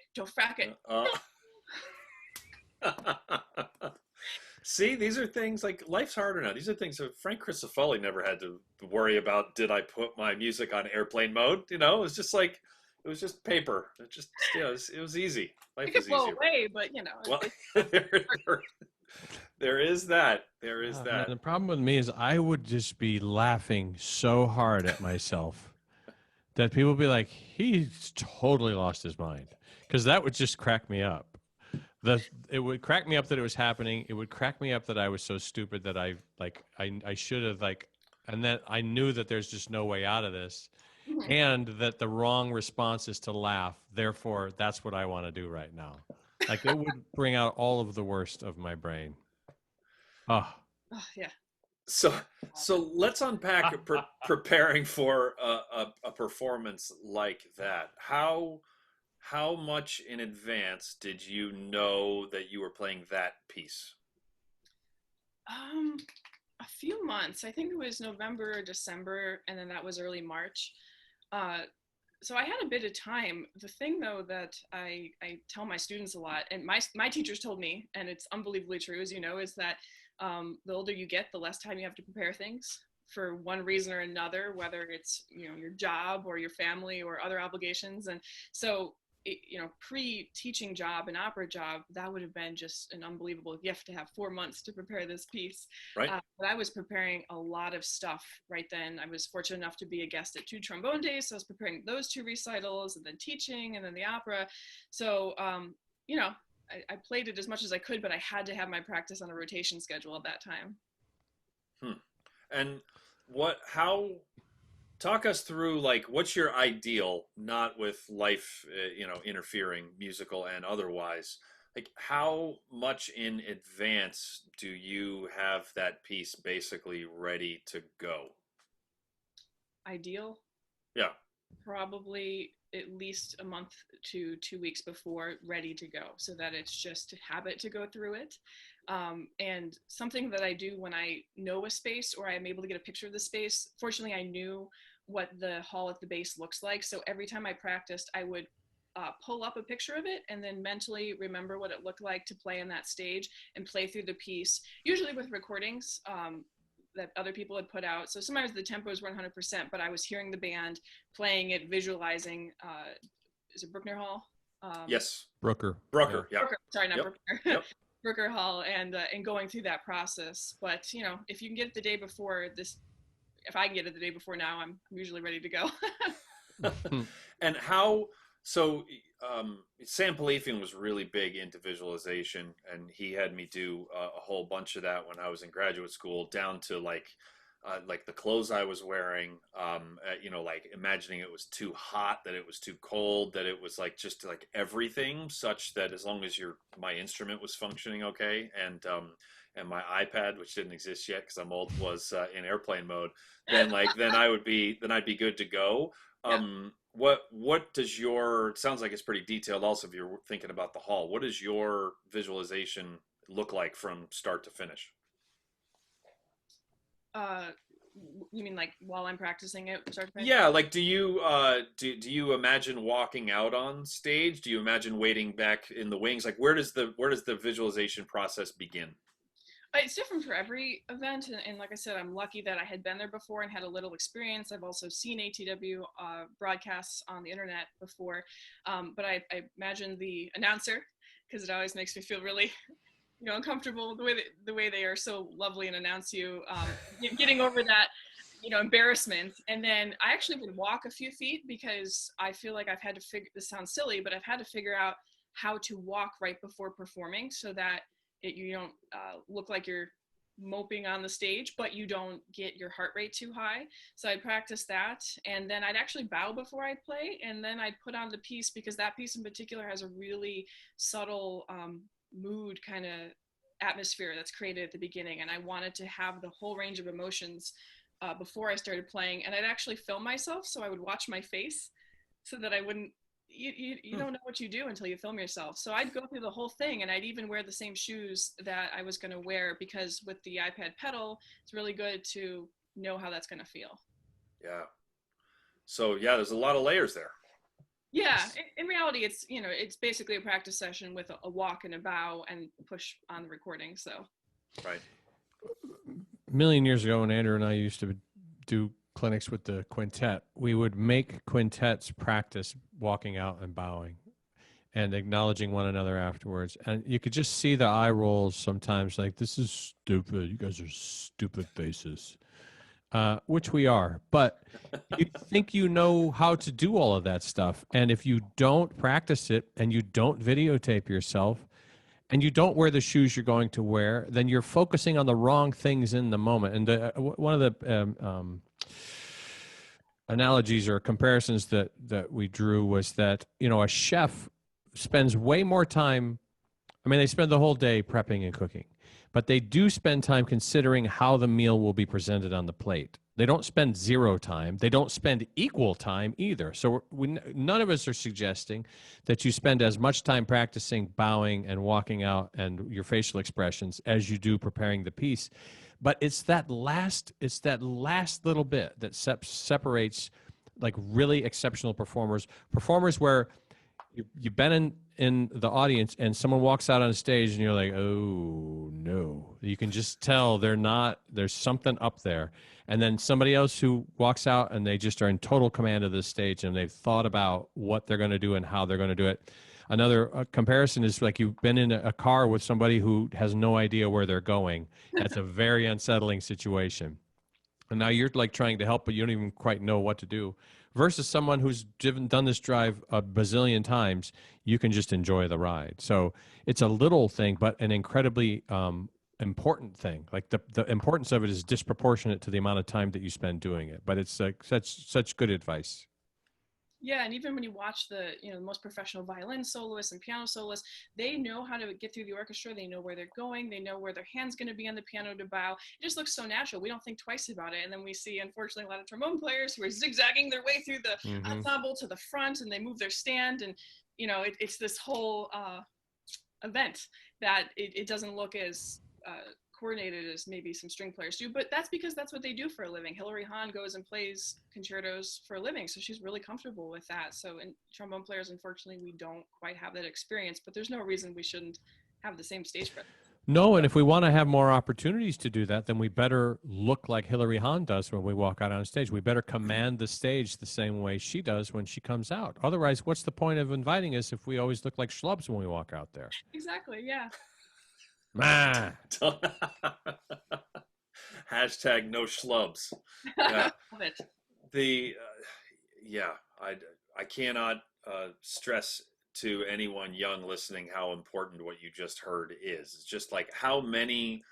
A: See, these are things like life's harder now. These are things that Frank Crisafulli never had to worry about. Did I put my music on airplane mode? It was just like, it was just paper. It was easy. Life is easier.
C: Away, but
A: Well, there is that. There is that.
B: The problem with me is I would just be laughing so hard at myself that people would be like, he's totally lost his mind. Because that would just crack me up. It would crack me up that it was happening. It would crack me up that I was so stupid that I should have and then I knew that there's just no way out of this,
C: Mhm.
B: and that the wrong response is to laugh. Therefore, that's what I want to do right now. Like it would bring out all of the worst of my brain. Oh,
C: Oh, yeah.
A: So let's unpack preparing for a performance like that. How much in advance did you know that you were playing that piece?
C: A few months. I think it was November or December, and then that was early March. Uh, so I had a bit of time. The thing, though, that I tell my students a lot, and my teachers told me, and it's unbelievably true, as you know, is that the older you get, the less time you have to prepare things for one reason or another, whether it's your job or your family or other obligations. And so pre-teaching job and opera job, that would have been just an unbelievable gift to have 4 months to prepare this piece.
A: Right.
C: But I was preparing a lot of stuff right then. I was fortunate enough to be a guest at 2 trombone days, so I was preparing those 2 recitals and then teaching and then the opera. So I played it as much as I could, but I had to have my practice on a rotation schedule at that time.
A: And how talk us through, like, what's your ideal, not with life, interfering, musical and otherwise, like how much in advance do you have that piece basically ready to go?
C: Ideal?
A: Yeah.
C: Probably at least a month to 2 weeks before, ready to go, so that it's just a habit to go through it. And something that I do when I know a space or I'm able to get a picture of the space, fortunately I knew what the hall at the base looks like. So every time I practiced, I would pull up a picture of it and then mentally remember what it looked like to play on that stage and play through the piece, usually with recordings that other people had put out. So sometimes the tempos were 100%, but I was hearing the band, playing it, visualizing. Is it Bruckner Hall?
A: Yes.
B: Brooker.
A: Yeah.
C: Brooker, sorry, not
A: Yep.
C: Bruckner.
A: Yep.
C: Brooker Hall, and going through that process. But if you can get it the day before this, if I can get it the day before now, I'm usually ready to go.
A: And Sam Palafian was really big into visualization, and he had me do a whole bunch of that when I was in graduate school, down to like the clothes I was wearing, like imagining it was too hot, that it was too cold, that it was like just like everything, such that as long as my instrument was functioning okay, and my iPad, which didn't exist yet because I'm old, was in airplane mode, then I'd be good to go. What does it sounds like it's pretty detailed also if you're thinking about the hall. What does your visualization look like from start to finish?
C: You mean like while I'm practicing it?
A: Yeah, like do you imagine walking out on stage? Do you imagine waiting back in the wings? Like where does the visualization process begin?
C: It's different for every event, and like I said, I'm lucky that I had been there before and had a little experience. I've also seen ATW broadcasts on the internet before, but I imagine the announcer, because it always makes me feel really uncomfortable, the way they are so lovely and announce you, getting over that embarrassment. And then I actually would walk a few feet, because I feel like I've had to this sounds silly, but I've had to figure out how to walk right before performing, so that you don't look like you're moping on the stage, but you don't get your heart rate too high. So I'd practice that, and then I'd actually bow before I'd play, and then I'd put on the piece, because that piece in particular has a really subtle mood kind of atmosphere that's created at the beginning, and I wanted to have the whole range of emotions before I started playing. And I'd actually film myself, so I would watch my face, so that I wouldn't you don't know what you do until you film yourself. So I'd go through the whole thing, and I'd even wear the same shoes that I was going to wear, because with the iPad pedal, it's really good to know how that's going to feel.
A: Yeah. So yeah, there's a lot of layers there.
C: Yeah, in reality, it's basically a practice session with a walk and a bow and push on the recording. So,
A: right.
B: A million years ago, when Andrew and I used to do clinics with the quintet, we would make quintets practice walking out and bowing and acknowledging one another afterwards. And you could just see the eye rolls sometimes, like, this is stupid. You guys are stupid faces. Which we are, but you think you know how to do all of that stuff. And if you don't practice it and you don't videotape yourself and you don't wear the shoes you're going to wear, then you're focusing on the wrong things in the moment. And one of the analogies or comparisons that we drew was that, you know, a chef spends way more time. I mean, they spend the whole day prepping and cooking, but they do spend time considering how the meal will be presented on the plate. They don't spend zero time. They don't spend equal time either. So none of us are suggesting that you spend as much time practicing bowing and walking out and your facial expressions as you do preparing the piece. But it's that last little bit that separates like really exceptional performers where you've been in the audience and someone walks out on stage and you're like, oh no, you can just tell there's something up there. And then somebody else who walks out and they just are in total command of the stage and they've thought about what they're going to do and how they're going to do it. Another comparison is like you've been in a car with somebody who has no idea where they're going. That's a very unsettling situation. And now you're like trying to help, but you don't even quite know what to do. Versus someone who's done this drive a bazillion times, you can just enjoy the ride. So it's a little thing, but an incredibly important thing. Like the importance of it is disproportionate to the amount of time that you spend doing it. But it's like such good advice.
C: Yeah, and even when you watch the most professional violin soloists and piano soloists, they know how to get through the orchestra. They know where they're going. They know where their hand's going to be on the piano to bow. It just looks so natural. We don't think twice about it. And then we see, unfortunately, a lot of trombone players who are zigzagging their way through the ensemble to the front, and they move their stand, and it's this whole event that it doesn't look as coordinated as maybe some string players do, but that's because that's what they do for a living. Hilary Hahn goes and plays concertos for a living, so she's really comfortable with that. So in trombone players, unfortunately, we don't quite have that experience, but there's no reason we shouldn't have the same stage presence.
B: No, and if we want to have more opportunities to do that, then we better look like Hilary Hahn does when we walk out on stage. We better command the stage the same way she does when she comes out. Otherwise, what's the point of inviting us if we always look like schlubs when we walk out there?
C: Exactly, yeah.
A: Hashtag no schlubs. Yeah.
C: Love it.
A: I cannot stress to anyone young listening how important what you just heard is. It's just like how many,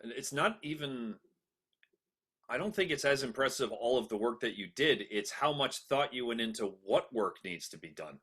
A: it's not even, I don't think it's as impressive all of the work that you did. It's how much thought you went into what work needs to be done.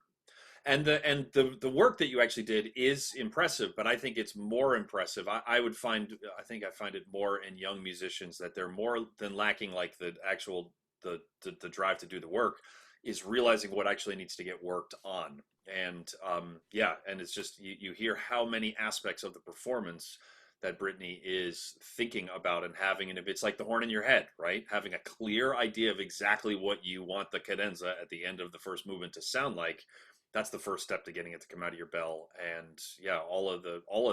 A: And the work that you actually did is impressive, but I think it's more impressive. I find it more in young musicians that they're more than lacking like the actual the drive to do the work, is realizing what actually needs to get worked on. And and it's just you hear how many aspects of the performance that Brittany is thinking about and having, and if it's like the horn in your head, right? Having a clear idea of exactly what you want the cadenza at the end of the first movement to sound like. That's the first step to getting it to come out of your bell. And yeah, all of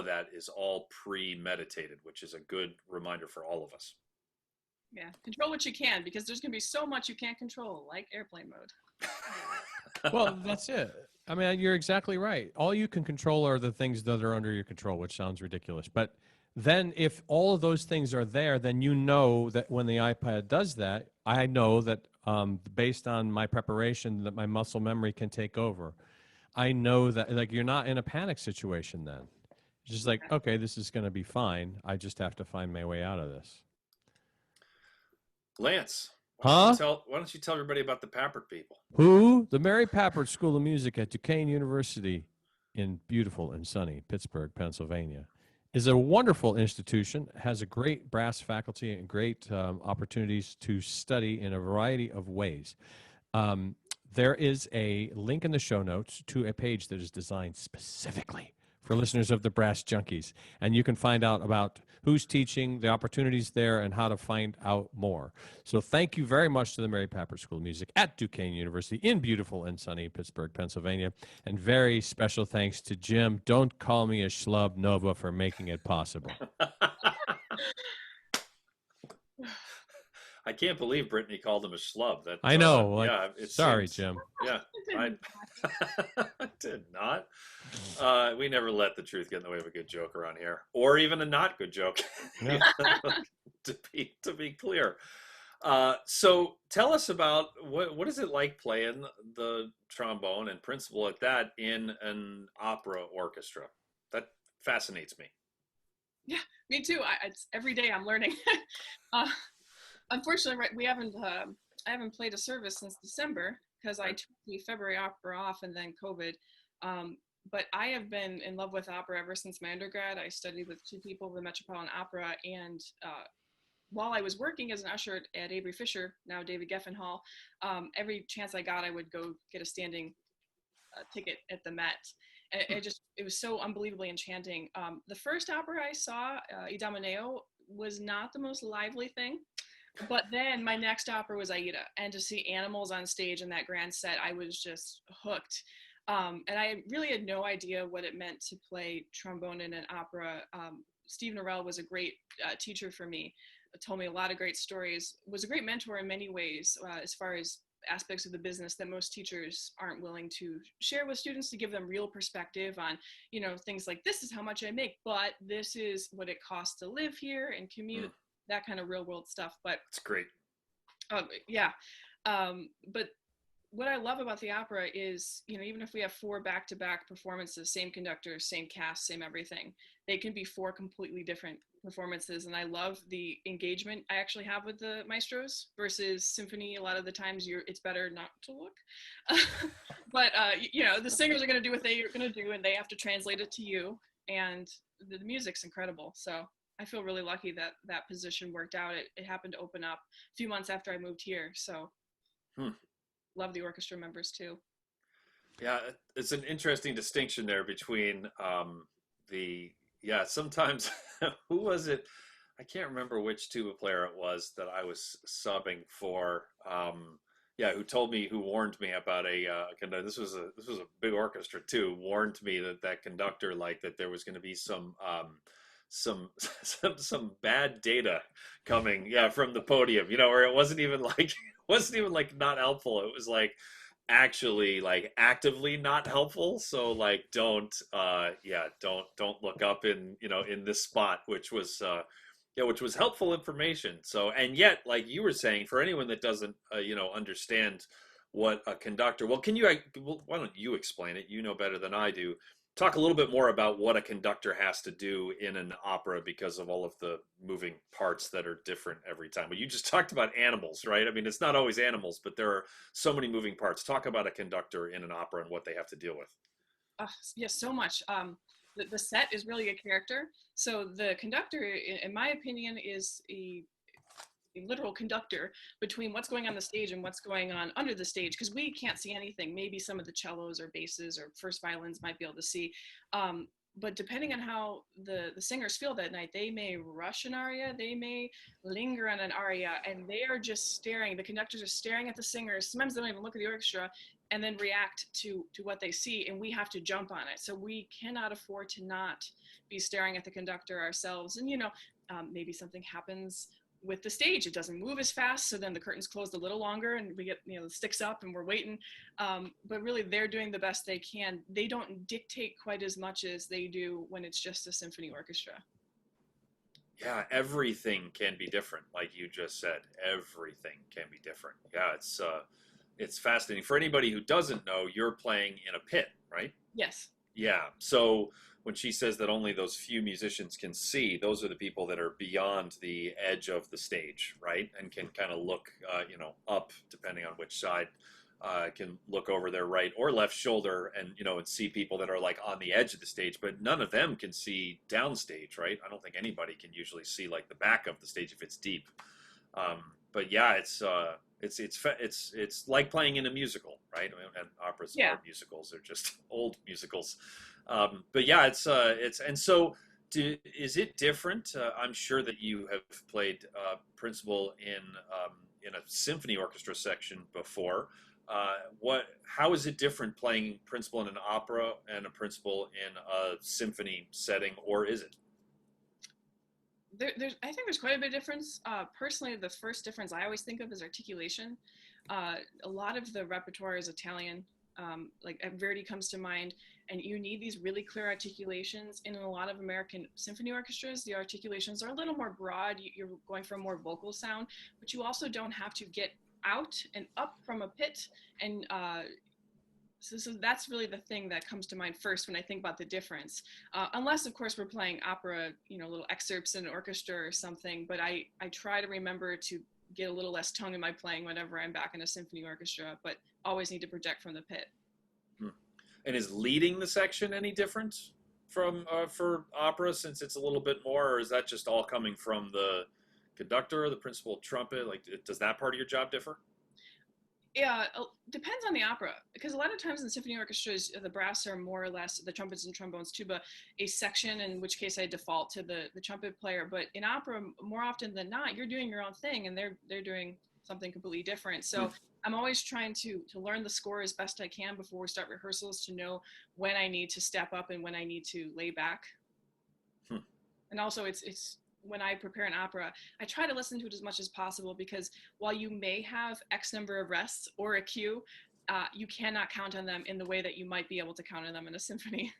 A: that is all premeditated, which is a good reminder for all of us.
C: Yeah, control what you can, because there's going to be so much you can't control, like airplane mode.
B: Well, that's it. I mean, you're exactly right. All you can control are the things that are under your control, which sounds ridiculous. But then if all of those things are there, then you know that when the iPad does that, I know that based on my preparation, that my muscle memory can take over. I know that, like, you're not in a panic situation then. It's just like, okay, this is going to be fine. I just have to find my way out of this.
A: Lance,
B: why
A: don't you tell everybody about the Papert people?
B: Who? The Mary Papert School of Music at Duquesne University in beautiful and sunny Pittsburgh, Pennsylvania, is a wonderful institution, has a great brass faculty and great opportunities to study in a variety of ways. There is a link in the show notes to a page that is designed specifically for listeners of the Brass Junkies, and you can find out about who's teaching, the opportunities there, and how to find out more. So thank you very much to the Mary Papert School of Music at Duquesne University in beautiful and sunny Pittsburgh, Pennsylvania, and very special thanks to Jim, don't call me a schlub Nova, for making it possible.
A: I can't believe Brittany called him a schlub.
B: I know.
A: Sorry,
B: Jim.
A: Yeah, I did not. We never let the truth get in the way of a good joke around here, or even a not good joke. Yeah. to be clear. So tell us about what is it like playing the trombone and principal at that in an opera orchestra? That fascinates me.
C: Yeah, me too. It's every day I'm learning. uh, Unfortunately, right, I haven't played a service since December because I took the February opera off and then COVID. But I have been in love with opera ever since my undergrad. I studied with two people with the Metropolitan Opera, and while I was working as an usher at Avery Fisher, now David Geffen Hall, every chance I got, I would go get a standing ticket at the Met. And it was so unbelievably enchanting. The first opera I saw, Idomeneo, was not the most lively thing. But then my next opera was Aida, and to see animals on stage in that grand set, I was just hooked. And I really had no idea what it meant to play trombone in an opera. Steve Norell was a great teacher for me, told me a lot of great stories, was a great mentor in many ways as far as aspects of the business that most teachers aren't willing to share with students, to give them real perspective on, things like, this is how much I make, but this is what it costs to live here and commute, that kind of real world stuff. But
A: it's great.
C: Yeah. But what I love about the opera is, even if we have 4 back-to-back performances, same conductor, same cast, same everything, they can be 4 completely different performances. And I love the engagement I actually have with the maestros versus symphony. A lot of the times it's better not to look. But, the singers are going to do what they're going to do, and they have to translate it to you. And the music's incredible. So I feel really lucky that position worked out. It happened to open up a few months after I moved here. So love the orchestra members too.
A: Yeah, it's an interesting distinction there between sometimes, who was it? I can't remember which tuba player it was that I was subbing for. Who warned me about this was a big orchestra too, warned me that conductor, like, that there was going to be some bad data coming from the podium, where it wasn't even like not helpful. It was like actually like actively not helpful. So like don't look up in this spot, which was helpful information. So, and yet, like you were saying, for anyone that doesn't understand what a conductor, why don't you explain it? You know better than I do. Talk a little bit more about what a conductor has to do in an opera because of all of the moving parts that are different every time. But you just talked about animals, right? I mean, it's not always animals, but there are so many moving parts. Talk about a conductor in an opera and what they have to deal with.
C: Yes, so much. The set is really a character. So the conductor, in my opinion, is a literal conductor between what's going on the stage and what's going on under the stage, because we can't see anything. Maybe some of the cellos or basses or first violins might be able to see. But depending on how the singers feel that night, they may rush an aria, they may linger on an aria, and they are just staring. The conductors are staring at the singers. Sometimes they don't even look at the orchestra, and then react to what they see, and we have to jump on it. So we cannot afford to not be staring at the conductor ourselves. And maybe something happens with the stage, it doesn't move as fast, so then the curtains closed a little longer and we get the sticks up and we're waiting, but really they're doing the best they can. They don't dictate quite as much as they do when it's just a symphony orchestra.
A: Yeah, everything can be different, like you just said. Everything can be different. Yeah, it's fascinating. For anybody who doesn't know, you're playing in a pit, right?
C: Yes.
A: Yeah, so when she says that only those few musicians can see, those are the people that are beyond the edge of the stage, right? And can kind of look, up, depending on which side, can look over their right or left shoulder and, and see people that are like on the edge of the stage, but none of them can see downstage, right? I don't think anybody can usually see like the back of the stage if it's deep. But yeah, it's like playing in a musical, right? And operas are musicals; they're just old musicals. But yeah, it's and so is it different? I'm sure that you have played principal in a symphony orchestra section before. How is it different playing principal in an opera and a principal in a symphony setting, or is it?
C: I think there's quite a bit of difference. Personally, the first difference I always think of is articulation. A lot of the repertoire is Italian, like Verdi comes to mind, and you need these really clear articulations. In a lot of American symphony orchestras, the articulations are a little more broad. You're going for a more vocal sound, but you also don't have to get out and up from a pit and So that's really the thing that comes to mind first when I think about the difference. Unless, of course, we're playing opera, little excerpts in an orchestra or something. But I try to remember to get a little less tongue in my playing whenever I'm back in a symphony orchestra, but always need to project from the pit.
A: And is leading the section any different from for opera, since it's a little bit more, or is that just all coming from the conductor, the principal trumpet? Like, does that part of your job differ?
C: Yeah, depends on the opera, because a lot of times in symphony orchestras, the brass are more or less, the trumpets and trombones, tuba, a section, in which case I default to the trumpet player. But in opera, more often than not, you're doing your own thing, and they're doing something completely different. So I'm always trying to learn the score as best I can before we start rehearsals, to know when I need to step up and when I need to lay back. And also, it's when I prepare an opera, I try to listen to it as much as possible, because while you may have X number of rests or a cue, you cannot count on them in the way that you might be able to count on them in a symphony.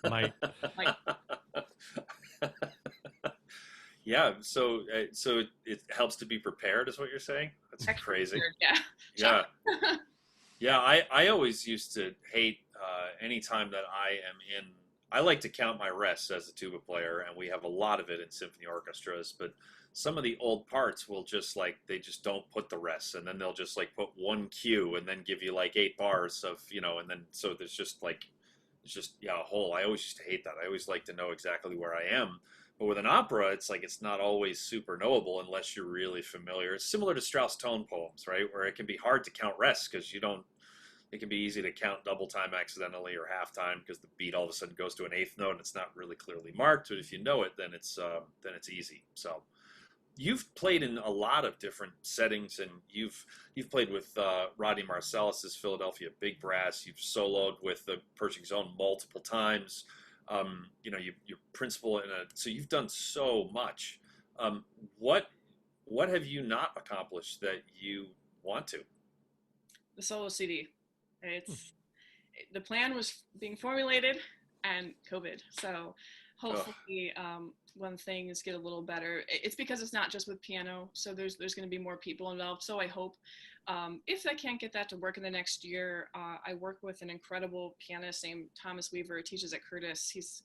B: Might.
A: Yeah, so it helps to be prepared, is what you're saying? That's crazy.
C: Yeah.
A: Yeah, I always used to hate any time that I like to count my rests as a tuba player, and we have a lot of it in symphony orchestras, but some of the old parts will just they just don't put the rests, and then they'll just put one cue and then give you 8 bars of, and then so there's just a whole, I always used to hate that. I always like to know exactly where I am. But with an opera, it's not always super knowable unless you're really familiar. It's similar to Strauss tone poems, right? Where it can be hard to count rests because it can be easy to count double time accidentally or half time because the beat all of a sudden goes to an eighth note and it's not really clearly marked. But if you know it, then it's easy. So you've played in a lot of different settings, and you've played with Rodney Marsalis' Philadelphia Big Brass. You've soloed with the Pershing Zone multiple times. You're principal so you've done so much. What have you not accomplished that you want to?
C: The solo CD. The plan was being formulated, and COVID. So hopefully, when things get a little better, it's because it's not just with piano. So there's going to be more people involved. So I hope, if I can't get that to work in the next year, I work with an incredible pianist named Thomas Weaver, teaches at Curtis. He's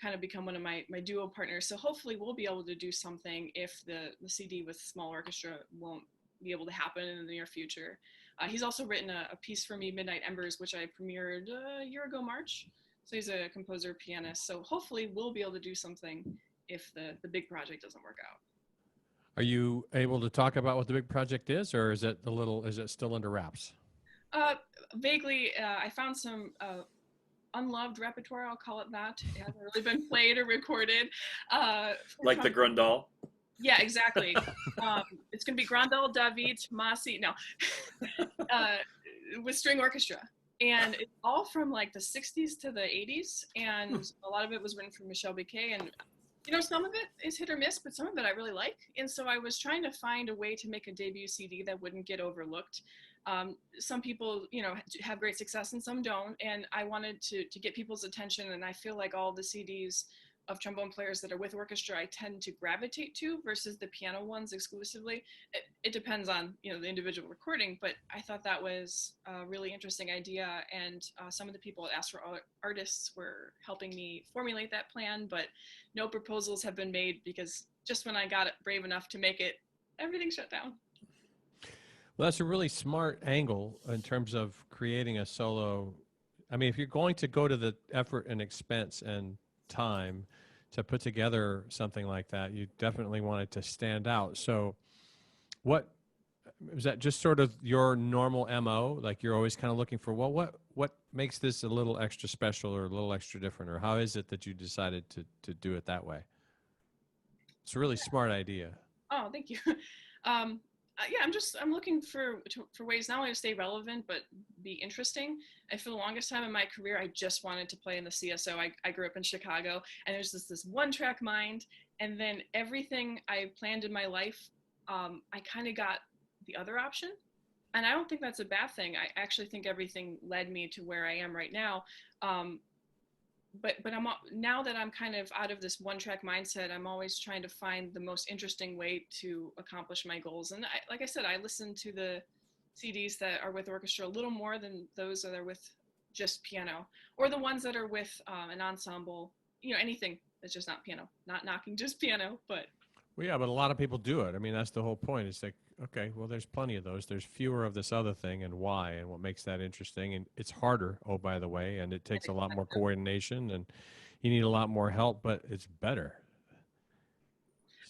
C: kind of become one of my duo partners. So hopefully we'll be able to do something if the CD with small orchestra won't be able to happen in the near future. He's also written a piece for me, Midnight Embers, which I premiered a year ago, March. So he's a composer, pianist. So hopefully we'll be able to do something if the big project doesn't work out.
B: Are you able to talk about what the big project is, or is it still under wraps?
C: Vaguely, I found some unloved repertoire, I'll call it that. It hasn't really been played or recorded.
A: Like the Grundal?
C: Yeah, exactly. It's going to be Grandal, David, Masi, with string orchestra. And it's all from the 60s to the 80s. And a lot of it was written for Michel Biquet. And, some of it is hit or miss, but some of it I really like. And so I was trying to find a way to make a debut CD that wouldn't get overlooked. Some people, have great success and some don't. And I wanted to get people's attention. And I feel like all the CDs of trombone players that are with orchestra, I tend to gravitate to versus the piano ones exclusively. It depends on, the individual recording, but I thought that was a really interesting idea. And some of the people that asked for artists were helping me formulate that plan, but no proposals have been made because just when I got it brave enough to make it, everything shut down.
B: Well, that's a really smart angle in terms of creating a solo. I mean, if you're going to go to the effort and expense and time to put together something like that, you definitely want it to stand out. So what is that, just sort of your normal MO? Like you're always kind of looking for, well, what makes this a little extra special or a little extra different, or how is it that you decided to do it that way? It's a really smart idea.
C: Oh, thank you. I'm looking for ways not only to stay relevant, but be interesting. And for the longest time in my career, I just wanted to play in the CSO. I grew up in Chicago, and there's this one-track mind. And then everything I planned in my life, I kind of got the other option. And I don't think that's a bad thing. I actually think everything led me to where I am right now. But now that I'm kind of out of this one-track mindset, I'm always trying to find the most interesting way to accomplish my goals. And like I said, I listen to the CDs that are with orchestra a little more than those that are with just piano, or the ones that are with an ensemble. Anything that's just not piano. Not knocking just piano, but
B: Well, yeah, but a lot of people do it. I mean, that's the whole point. It's like, okay, well, there's plenty of those. There's fewer of this other thing, and why, and what makes that interesting. And it's harder, oh, by the way, and it takes a lot more coordination, and you need a lot more help, but it's better.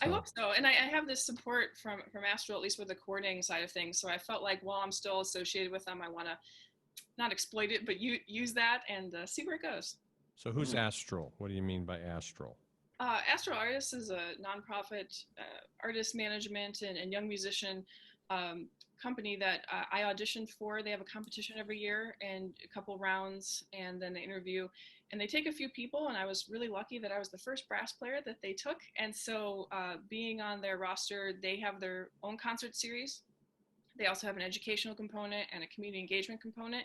C: I hope so. And I have this support from Astral, at least with the coordinating side of things. So I felt like while I'm still associated with them, I want to not exploit it, but use that and see where it goes.
B: So who's Astral? What do you mean by Astral?
C: Astral Artists is a nonprofit artist management and young musician company that I auditioned for. They have a competition every year and a couple rounds, and then they interview. And they take a few people, and I was really lucky that I was the first brass player that they took. And so being on their roster, they have their own concert series. They also have an educational component and a community engagement component.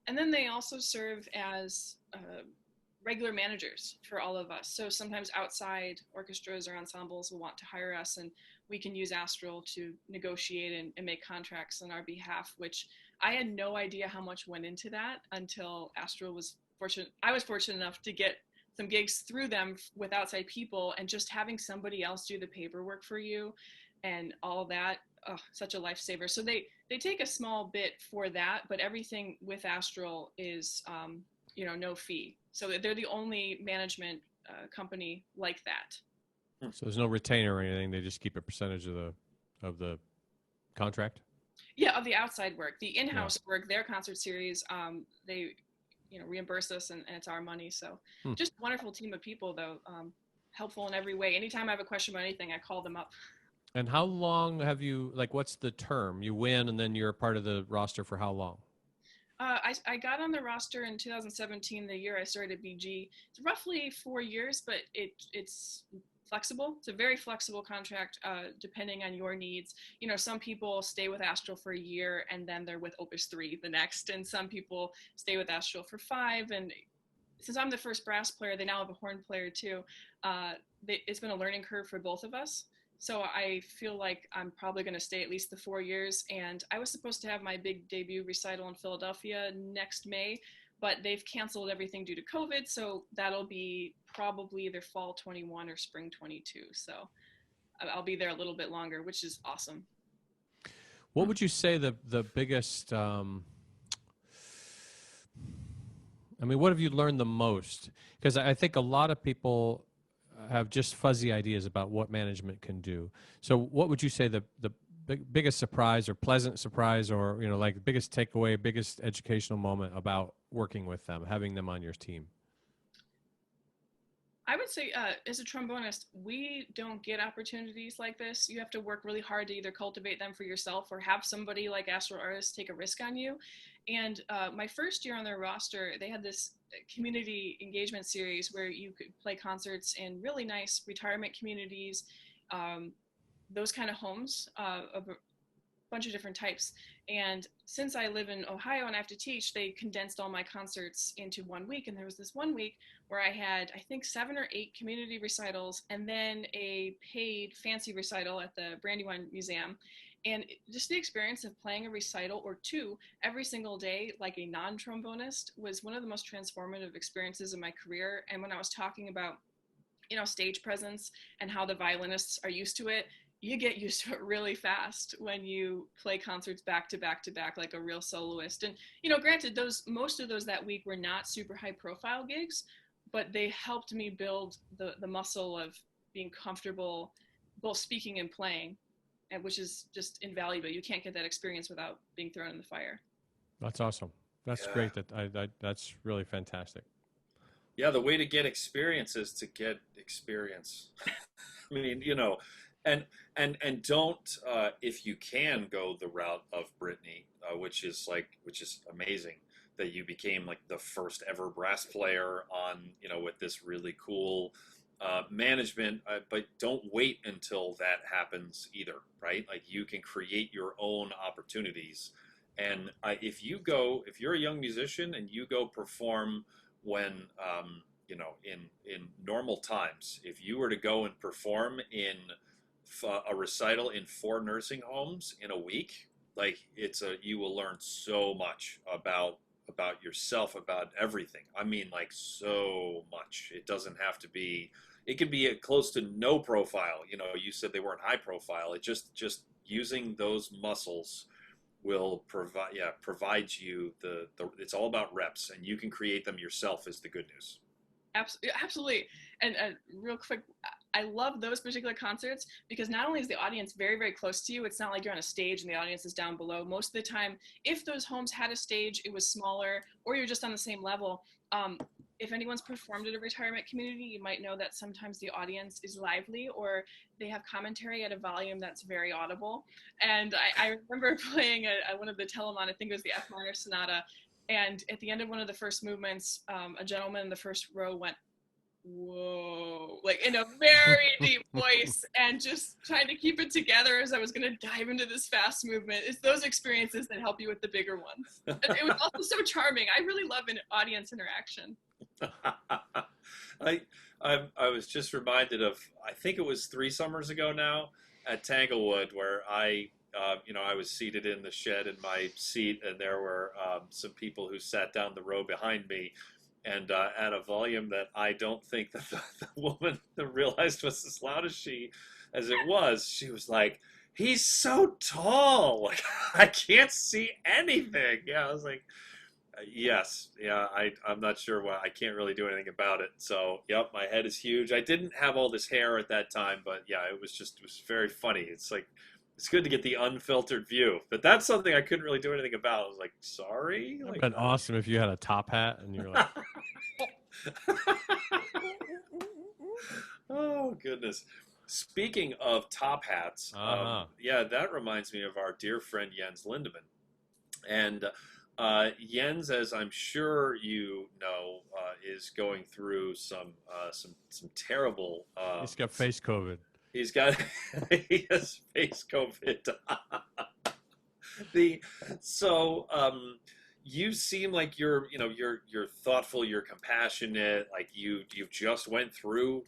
C: And then they also serve as regular managers for all of us. So sometimes outside orchestras or ensembles will want to hire us, and we can use Astral to negotiate and make contracts on our behalf, which I had no idea how much went into that until Astral was fortunate. I was fortunate enough to get some gigs through them with outside people, and just having somebody else do the paperwork for you and all that, such a lifesaver. So they take a small bit for that, but everything with Astral is no fee. So they're the only management company like that.
B: So there's no retainer or anything. They just keep a percentage of the contract.
C: Yeah, of the outside work. The in-house work, their concert series, they reimburse us, and it's our money. So just a wonderful team of people, though, helpful in every way. Anytime I have a question about anything, I call them up.
B: And how long have you, what's the term? You win and then you're a part of the roster for how long?
C: I got on the roster in 2017, the year I started BG. It's roughly 4 years, but it's flexible. It's a very flexible contract, depending on your needs. Some people stay with Astral for a year and then they're with Opus 3 the next, and some people stay with Astral for 5. And since I'm the first brass player, they now have a horn player too. It's been a learning curve for both of us. So I feel like I'm probably going to stay at least the 4 years. And I was supposed to have my big debut recital in Philadelphia next May, but they've canceled everything due to COVID. So that'll be probably either fall 21 or spring 22. So I'll be there a little bit longer, which is awesome.
B: What would you say the biggest, what have you learned the most? Because I think a lot of people have just fuzzy ideas about what management can do. So what would you say the biggest surprise or pleasant surprise, or biggest takeaway, biggest educational moment about working with them, having them on your team?
C: I would say as a trombonist, we don't get opportunities like this. You have to work really hard to either cultivate them for yourself or have somebody like Astral Artists take a risk on you. And my first year on their roster, they had this community engagement series where you could play concerts in really nice retirement communities, those kind of homes of a bunch of different types. And since I live in Ohio and I have to teach, they condensed all my concerts into 1 week. And there was this 1 week where I had, I think, 7 or 8 community recitals and then a paid fancy recital at the Brandywine Museum. And just the experience of playing a recital or 2 every single day, like a non-trombonist, was one of the most transformative experiences in my career. And when I was talking about, stage presence and how the violinists are used to it, you get used to it really fast when you play concerts back to back to back like a real soloist. And, granted, most of those that week were not super high profile gigs, but they helped me build the muscle of being comfortable both speaking and playing, which is just invaluable. You can't get that experience without being thrown in the fire.
B: That's awesome. That's great. That's really fantastic.
A: Yeah, the way to get experience is to get experience. I mean, and don't if you can go the route of Brittany, which is amazing that you became like the first ever brass player on with this really cool management, but don't wait until that happens either, right? Like you can create your own opportunities, and if you're a young musician and you go perform when in normal times, if you were to go and perform in a recital in 4 nursing homes in a week, like you will learn so much about yourself, about everything. I mean, like, so much. It doesn't have to be. It can be a close to no profile. You know, you said they weren't high profile. It just using those muscles will provides you the it's all about reps, and you can create them yourself is the good news.
C: Absolutely. And real quick, I love those particular concerts because not only is the audience very, very close to you, it's not like you're on a stage and the audience is down below. Most of the time, if those homes had a stage, it was smaller, or you're just on the same level. If anyone's performed at a retirement community, you might know that sometimes the audience is lively or they have commentary at a volume that's very audible. And I remember playing one of the Telemann, I think it was the F minor sonata, and at the end of one of the first movements, a gentleman in the first row went, whoa, like in a very deep voice, and just trying to keep it together as I was going to dive into this fast movement. It's those experiences that help you with the bigger ones. And it was also so charming. I really love an audience interaction.
A: I was just reminded of, I think it was 3 summers ago now at Tanglewood, where I was seated in the shed in my seat, and there were some people who sat down the row behind me, and at a volume that I don't think that the woman realized was as loud as it was. She was like, "He's so tall, like, I can't see anything." Yeah, I was like, yes, yeah, I'm not sure why. I can't really do anything about it. So, yep, my head is huge. I didn't have all this hair at that time, but yeah, it was very funny. It's like, it's good to get the unfiltered view, but that's something I couldn't really do anything about. I was like, sorry.
B: It'd been awesome if you had a top hat and you're like,
A: oh goodness. Speaking of top hats, that reminds me of our dear friend Jens Lindemann, and Jens, as I'm sure you know, is going through some terrible.
B: He's got face COVID.
A: He has face COVID. You seem like you're thoughtful, you're compassionate, like you've just went through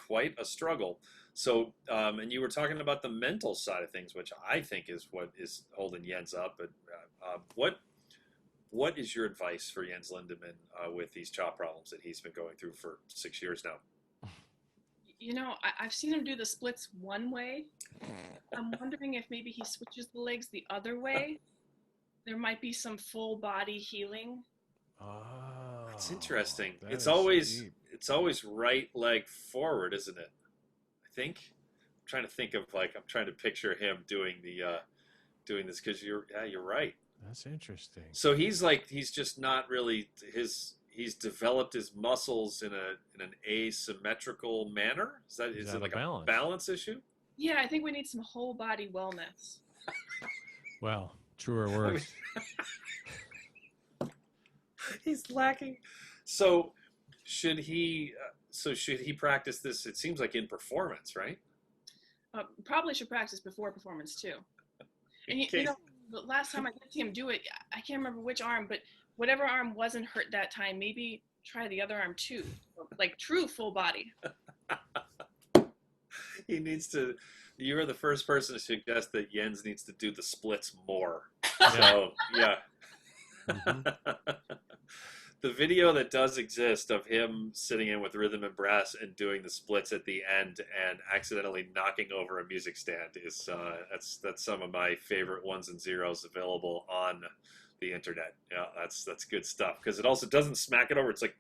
A: quite a struggle. So, and you were talking about the mental side of things, which I think is what is holding Jens up. But what is your advice for Jens Lindemann with these chop problems that he's been going through for 6 years now?
C: You know, I've seen him do the splits one way. I'm wondering if maybe he switches the legs the other way. There might be some full body healing.
A: Oh, that's interesting. It's always right leg forward, isn't it? I think. I'm trying to think of, like, I'm trying to picture him doing this, because you're right.
B: That's interesting.
A: So he's just not really he's developed his muscles in an asymmetrical manner. Is it like a balance issue?
C: Yeah, I think we need some whole body wellness.
B: Well, truer words.
A: He's lacking. So should he practice this? It seems like in performance, right?
C: Probably should practice before performance too. And you know, the last time I did see him do it, I can't remember which arm, but whatever arm wasn't hurt that time, maybe try the other arm too. Like true full body.
A: He needs to. You are the first person to suggest that Jens needs to do the splits more. So, yeah. Mm-hmm. The video that does exist of him sitting in with rhythm and brass and doing the splits at the end and accidentally knocking over a music stand is that's some of my favorite ones and zeros available on the internet. Yeah, that's good stuff, because it also doesnn't smack it over. It's like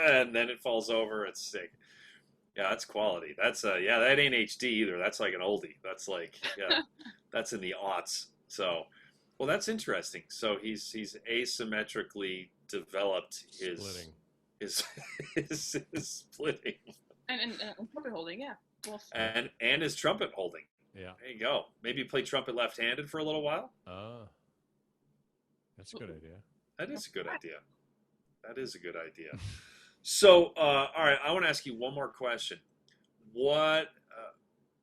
A: and then it falls over. It's sick. Yeah, that's quality. That's that ain't HD either. That's like an oldie. That's like, yeah, that's in the aughts. So, well, that's interesting. So he's asymmetrically developed his splitting
C: and trumpet holding, yeah. Well,
A: and his trumpet holding.
B: Yeah.
A: There you go. Maybe play trumpet left-handed for a little while.
B: That's a good idea.
A: That is a good idea. That is a good idea. So, all right, I want to ask you one more question. What,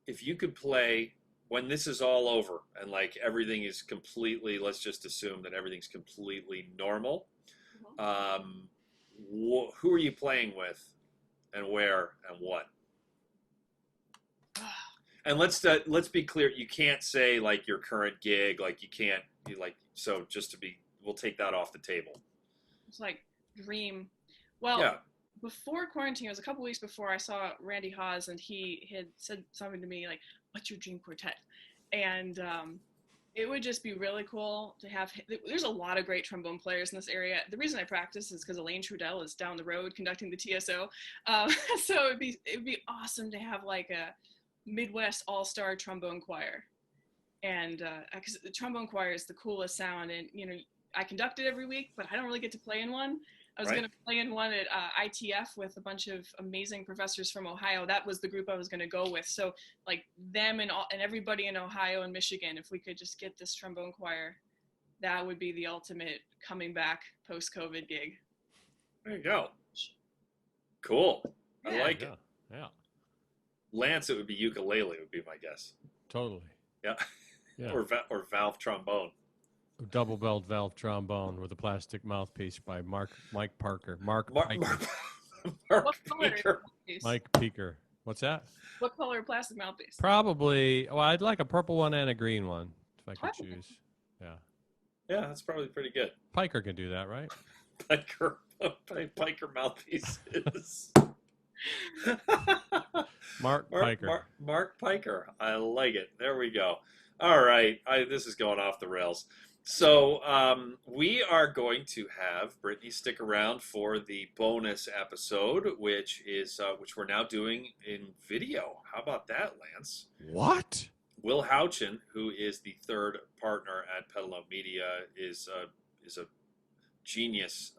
A: if you could play, when this is all over and like everything is completely, let's just assume that everything's completely normal, who are you playing with and where and what? And let's be clear. You can't say like your current gig. Like you can't be like, so just to be, we'll take that off the table.
C: It's like dream. Well,
A: Yeah.
C: Before quarantine, it was a couple weeks before I saw Randy Hawes, and he had said something to me like, "What's your dream quartet?" And it would just be really cool to have. There's a lot of great trombone players in this area. The reason I practice is because Elaine Trudell is down the road conducting the TSO. So it'd be awesome to have like a Midwest all-star trombone choir, and because the trombone choir is the coolest sound, and I conduct it every week, but I don't really get to play in one. I was going to play in one at ITF with a bunch of amazing professors from Ohio. That was the group I was going to go with. So like them and everybody in Ohio and Michigan, if we could just get this trombone choir, that would be the ultimate coming back post-COVID gig.
A: There you go. Cool. I like it.
B: Yeah.
A: Lance, it would be ukulele would be my guess.
B: Totally.
A: Yeah. Or valve trombone.
B: Double-belled valve trombone with a plastic mouthpiece by Mike Parker. Mark
A: Peaker.
B: Mike Peaker. What's that?
C: What color plastic mouthpiece?
B: Probably, well, I'd like a purple one and a green one, if I could choose. Yeah.
A: Yeah, that's probably pretty good.
B: Piker can do that, right?
A: Piker mouthpieces.
B: Mark Piker.
A: Mark Piker. I like it. There we go. All right. This is going off the rails. So we are going to have Brittany stick around for the bonus episode, which we're now doing in video. How about that, Lance?
B: What?
A: Will Houchin, who is the third partner at Pedal Note Media, is a genius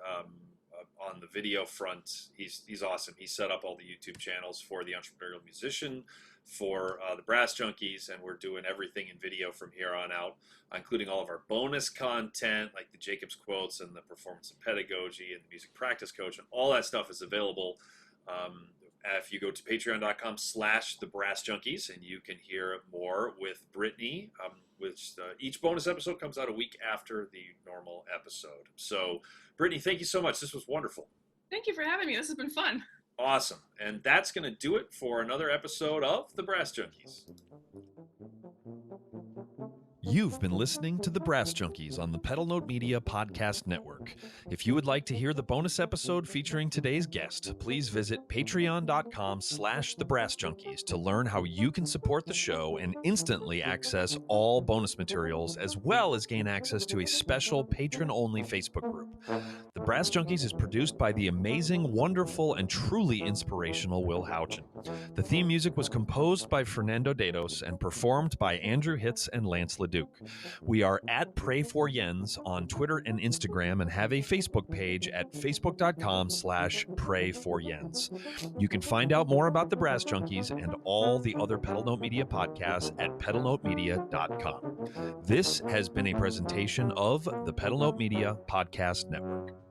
A: on the video front. He's awesome. He set up all the YouTube channels for the Entrepreneurial Musician, for the Brass Junkies, and we're doing everything in video from here on out, including all of our bonus content, like the Jacobs quotes and the performance and pedagogy and the music practice coach, and all that stuff is available. If you go to patreon.com/thebrassjunkies, and you can hear more with Brittany, which each bonus episode comes out a week after the normal episode. So, Brittany, thank you so much. This was wonderful.
C: Thank you for having me. This has been fun.
A: Awesome. And that's going to do it for another episode of The Brass Junkies.
D: You've been listening to The Brass Junkies on the Pedal Note Media Podcast Network. If you would like to hear the bonus episode featuring today's guest, please visit patreon.com/thebrassjunkies to learn how you can support the show and instantly access all bonus materials, as well as gain access to a special patron-only Facebook group. The Brass Junkies is produced by the amazing, wonderful, and truly inspirational Will Houchin. The theme music was composed by Fernando Dados and performed by Andrew Hitz and Lance LaDuke. We are at Pray for Jens on Twitter and Instagram, and have a Facebook page at facebook.com/prayforjens. You can find out more about the Brass Junkies and all the other Pedal Note Media podcasts at pedalnotemedia.com. This has been a presentation of the Pedal Note Media Podcast Network.